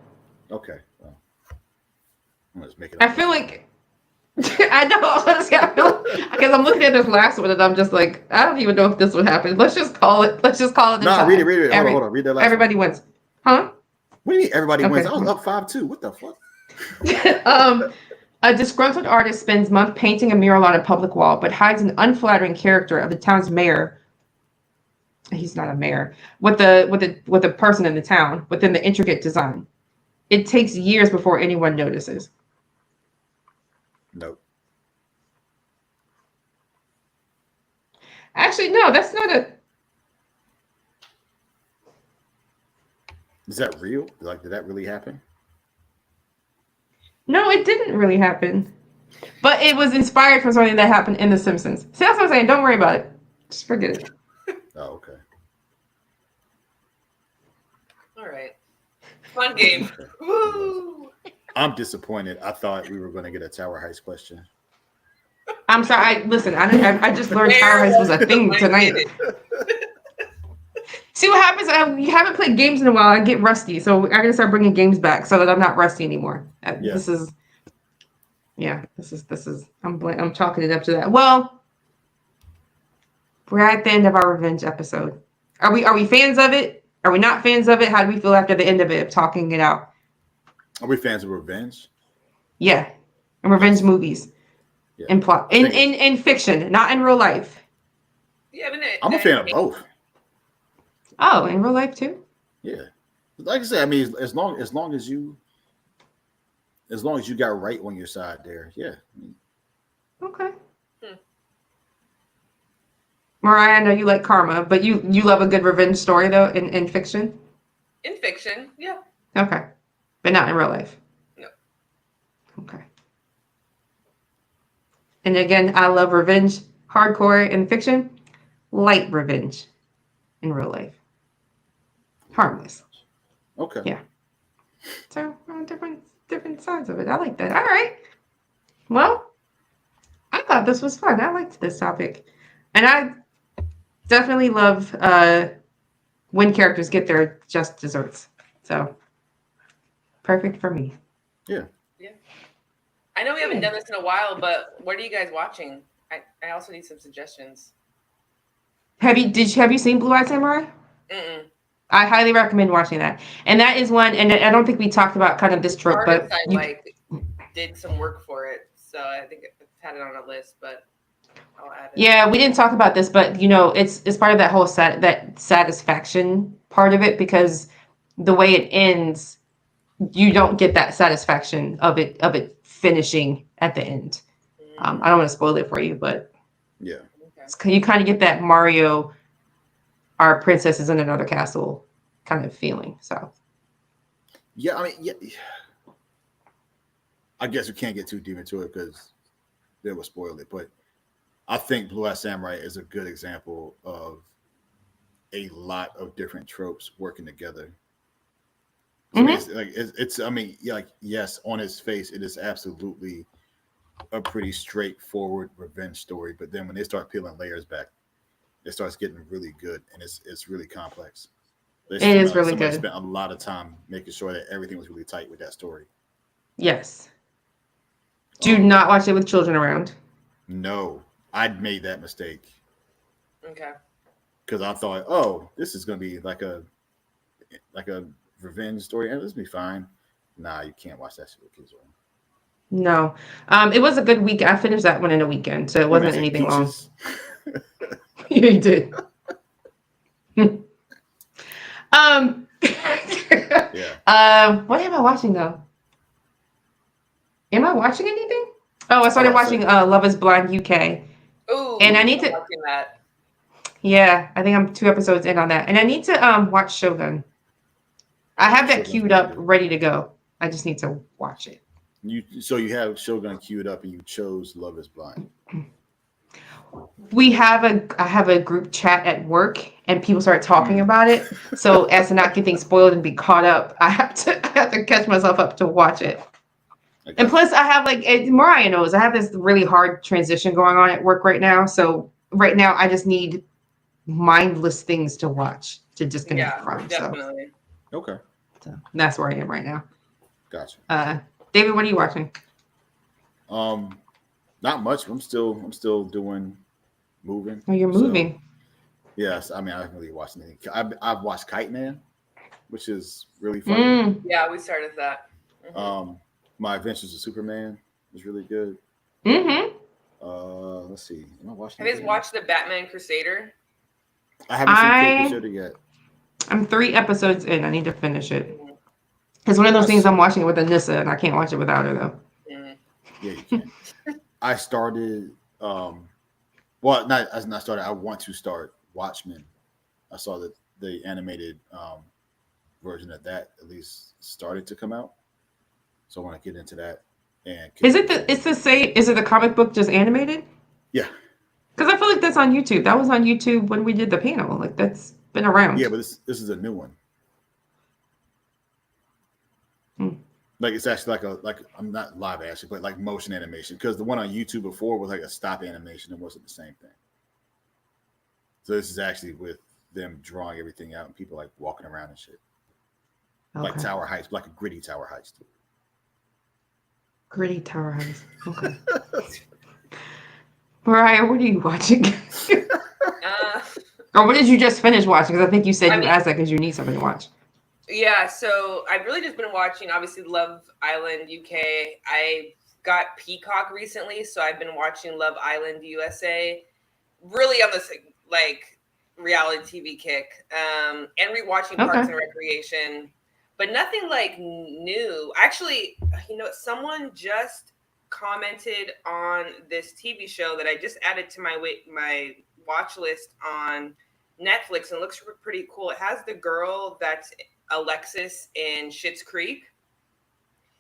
Okay, well, I'm just making. I feel like I know. Honestly, I feel because I'm looking at this last one and I'm just like, I don't even know if this would happen. Let's just call it. Nah, read it. Hold on. Read that last. Everybody wins, huh? What do you mean everybody wins? I Okay. was up 5-2. What the fuck? A disgruntled artist spends months painting a mural on a public wall, but hides an unflattering character of the town's mayor. He's not a mayor. With a person in the town within the intricate design. It takes years before anyone notices. Nope. Actually, no, that's not a. Is that real? Like, did that really happen? No, it didn't really happen. But it was inspired from something that happened in The Simpsons. See, that's what I'm saying. Don't worry about it. Just forget it. Oh, okay. All right. Fun game. Woo! I'm disappointed. I thought we were going to get a Tower Heights question. I'm sorry. I just learned Tower Heights was a thing tonight. See what happens? You haven't played games in a while. I get rusty, so I gotta start bringing games back so that I'm not rusty anymore. Yeah. This is. I'm chalking it up to that. Well, we're at the end of our revenge episode. Are we fans of it? Are we not fans of it? How do we feel after the end of it, talking it out? Are we fans of revenge? Yeah, and revenge movies, Yeah. in plot, in fiction, not in real life. Yeah, I'm a fan of both. Oh, in real life too. Yeah, like I said, I mean, as long as you got right on your side, there. Yeah. Okay. Mariah, I know you like karma, but you love a good revenge story though in fiction. In fiction, yeah. Okay, but not in real life. No. Okay. And again, I love revenge, hardcore in fiction, light revenge in real life, harmless. Okay. Yeah. So different sides of it. I like that. All right. Well, I thought this was fun. I liked this topic, and I definitely love when characters get their just desserts. So perfect for me. Yeah. I know we haven't done this in a while, but what are you guys watching? I also need some suggestions. Have you seen Blue Eye Samurai? Mm-mm. I highly recommend watching that. And that is one, and I don't think we talked about kind of this trope, but I did some work for it, so I think I've had it on a list, but I'll add it. yeah, we didn't talk about this, but it's part of that whole that satisfaction part of it, because the way it ends, you don't get that satisfaction of it finishing at the end. I don't want to spoil it for you, but yeah, you kind of get that Mario, our princess is in another castle kind of feeling. So yeah, I mean, yeah. I guess we can't get too deep into it because they will spoil it. But I think Blue Eye Samurai is a good example of a lot of different tropes working together. So I mean, yes, on its face, it is absolutely a pretty straightforward revenge story. But then when they start peeling layers back, it starts getting really good, and it's really complex. It is really somebody good. Spent a lot of time making sure that everything was really tight with that story. Yes. Do not watch it with children around. No, I'd made that mistake. Okay. Because I thought, oh, this is going to be like a revenge story, and this will be fine. Nah, you can't watch that shit with kids around. No. It was a good week. I finished that one in a weekend, so it wasn't anything long. Yeah, you did. Yeah. What am I watching though? Am I watching anything? Oh, I started watching Love Is Blind UK. Ooh, and I need to watching that. Yeah, I think I'm 2 episodes in on that. And I need to watch Shogun. I have that queued up, ready to go. I just need to watch it. So you have Shogun queued up and you chose Love Is Blind. I have a group chat at work and people start talking about it. So as to not get things spoiled and be caught up, I have to catch myself up to watch it. Okay. And plus I have Mariah knows, I have this really hard transition going on at work right now. So right now I just need mindless things to watch to disconnect from. Definitely. So. Okay. So that's where I am right now. Gotcha. David, what are you watching? Not much. I'm still doing moving. Oh, you're moving. So, yes, I mean I haven't really watched anything. I've watched Kite Man, which is really funny. Yeah, we started that. My Adventures of Superman, was really good. Mm-hmm. Let's see. Am I watching? Have you guys watched the Batman Crusader? I haven't seen Kate Crusader yet. I'm 3 episodes in. I need to finish it. It's one of those things I'm watching it with Anissa, and I can't watch it without her though. Yeah, you can. I started. Well, not as not started. I want to start Watchmen. I saw that the animated version of that at least started to come out, so I want to get into that. And Is it the? It's the same. Is it the comic book just animated? Yeah. Because I feel like that's on YouTube. That was on YouTube when we did the panel. Like that's been around. Yeah, but this is a new one. Like it's actually like I'm not live action, but like motion animation. Because the one on YouTube before was like a stop animation. It wasn't the same thing. So this is actually with them drawing everything out and people like walking around and shit. Okay. Like Tower Heights, like a gritty Tower Heights. Gritty Tower Heights. Okay. Mariah, what are you watching? Or what did you just finish watching? Because I think you said you asked that because you need something to watch. Yeah, so I've really just been watching, obviously, Love Island UK. I got Peacock recently, so I've been watching Love Island USA. Really on this like reality TV kick, and rewatching Parks and Recreation, but nothing like new. Actually, someone just commented on this TV show that I just added to my watch list on Netflix and looks pretty cool. It has the girl that's Alexis in Schitt's Creek.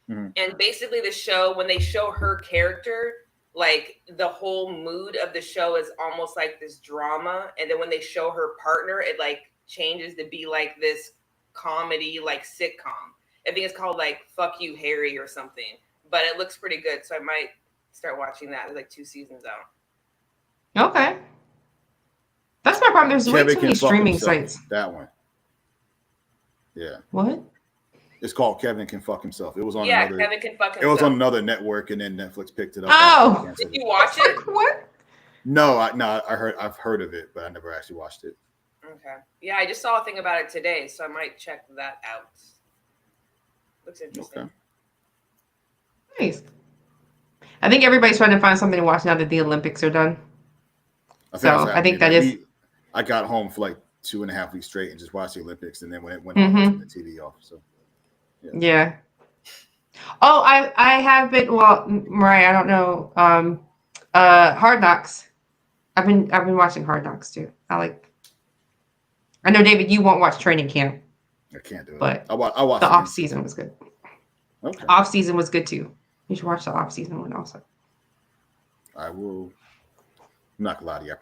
Mm-hmm. And basically the show, when they show her character, like the whole mood of the show is almost like this drama. And then when they show her partner, it like changes to be like this comedy, like sitcom. I think it's called like Fuck You, Harry or something. But it looks pretty good. So I might start watching that. There's like 2 seasons out. Okay. That's my problem. There's way too many streaming sites. That one. Yeah. What? It's called Kevin Can Fuck Himself. It was on Kevin Can Fuck Himself. It was on another network, and then Netflix picked it up. Oh, did you watch it? What? No, I've heard of it, but I never actually watched it. Okay. Yeah, I just saw a thing about it today, so I might check that out. Looks interesting. Okay. Nice. I think everybody's trying to find something to watch now that the Olympics are done. I think that is. I got home for like 2.5 weeks straight and just watched the Olympics, and then when it went on, I turned the TV off. So. Yeah. Oh, I have been. Well, Mariah, I don't know. Hard Knocks. I've been watching Hard Knocks too. I know, David, you won't watch Training Camp. I can't do it. But I watched the off season was good. Okay. Off season was good too. You should watch the off season one also. I will. I'm not gonna lie to you.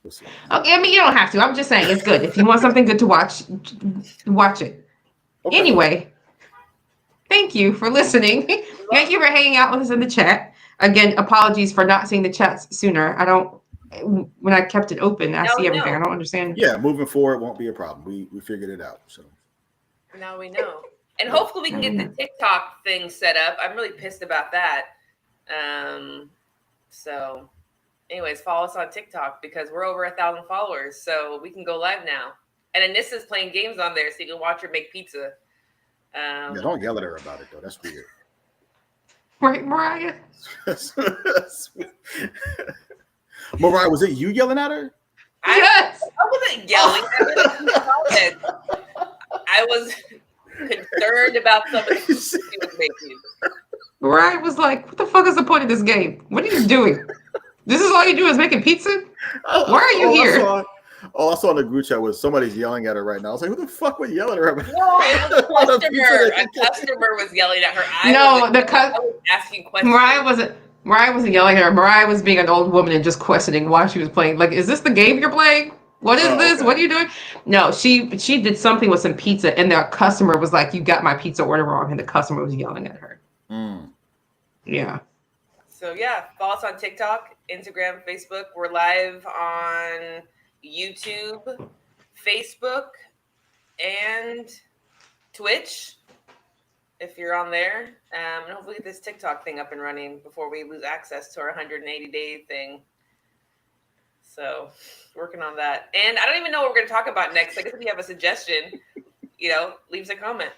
We'll see. Okay, I mean, you don't have to. I'm just saying it's good. If you want something good to watch, watch it. Okay. Anyway, thank you for listening. Thank you for hanging out with us in the chat. Again, apologies for not seeing the chats sooner. When I kept it open, I see everything. I don't understand. Yeah, moving forward won't be a problem. We figured it out. So now we know. And hopefully we can get the TikTok thing set up. I'm really pissed about that. So anyways, follow us on TikTok because we're over 1,000 followers. So we can go live now. And Anissa's playing games on there so you can watch her make pizza. Yeah, don't yell at her about it though. That's weird. Right, Mariah? Mariah, was it you yelling at her? Yes. I wasn't yelling at her. I was concerned about something she was making. Mariah was like, what the fuck is the point of this game? What are you doing? This is all you do is making pizza? Why are you here? All I saw in the group chat was somebody's yelling at her right now. I was like, who the fuck was yelling at her? No, it was a customer. A customer was yelling at her. I was asking questions. Mariah wasn't yelling at her. Mariah was being an old woman and just questioning why she was playing. Like, is this the game you're playing? What is this? Okay. What are you doing? No, she did something with some pizza, and the customer was like, you got my pizza order wrong, and the customer was yelling at her. Yeah. So, yeah, follow us on TikTok, Instagram, Facebook. We're live on YouTube, Facebook, and Twitch, if you're on there. And hopefully get this TikTok thing up and running before we lose access to our 180-day thing. So, working on that. And I don't even know what we're going to talk about next. I guess if you have a suggestion, leave us a comment.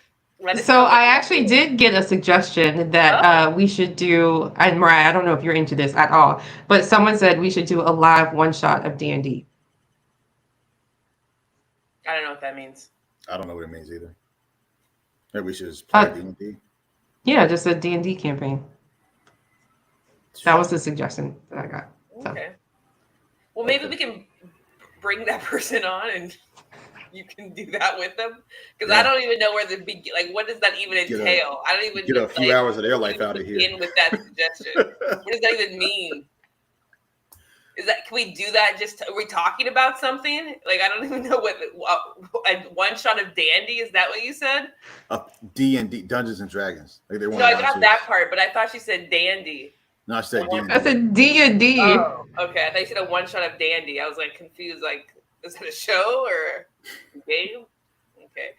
Let us So know. I actually did get a suggestion that we should do, and Mariah, I don't know if you're into this at all, but someone said we should do a live one shot of D&D. I don't know what that means. I don't know what it means either. Maybe we should just play D&D. Yeah, just a D&D campaign. That was the suggestion that I got. So. Okay. Well, maybe we can bring that person on and you can do that with them. Because I don't even know where the like, what does that even entail? I don't even get a few hours of their life out of here. Begin with that suggestion. What does that even mean? Is that, can we do that? Are we talking about something? Like, I don't even know what a one shot of Dandy, is that what you said? D&D, Dungeons and Dragons. Like they no, I got that part, but I thought she said Dandy. No, I said D&D. I said D&D. Oh, okay. I thought you said a one shot of Dandy. I was like confused. Like, is it a show or a game? Okay.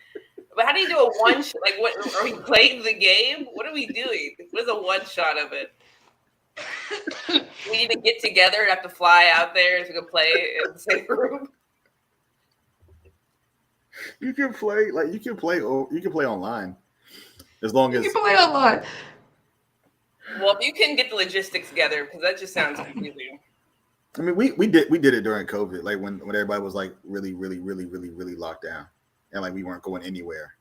But how do you do a one shot? Like, what are we playing the game? What are we doing? What is a one shot of it? We need to get together and have to fly out there to go play in the same room. You can play online as long as you can play online. Well, if you can get the logistics together, because that just sounds confusing. I mean, we did it during COVID, like when everybody was like really locked down, and like we weren't going anywhere.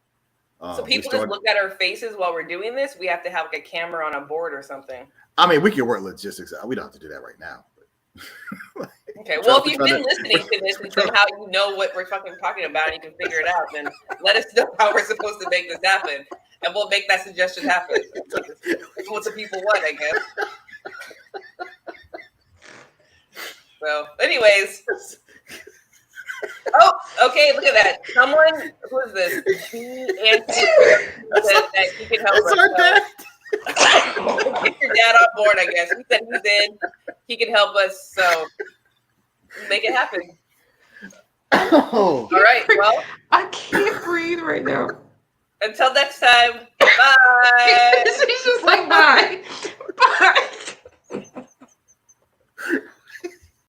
So people just look at our faces while we're doing this. We have to have like a camera on a board or something. I mean, we can work logistics out. We don't have to do that right now. But okay. Well, if you've been listening to this and somehow you know what we're fucking talking about and you can figure it out, then let us know how we're supposed to make this happen, and we'll make that suggestion happen. It's what the people want, I guess. So, anyways. Oh, okay. Look at that. Someone, who is this? Said that he can help us. Get your dad on board, I guess. He said he's in. He can help us, so make it happen. Oh. All right. Well, I can't breathe right now. Until next time. Bye. She's just like bye. Bye.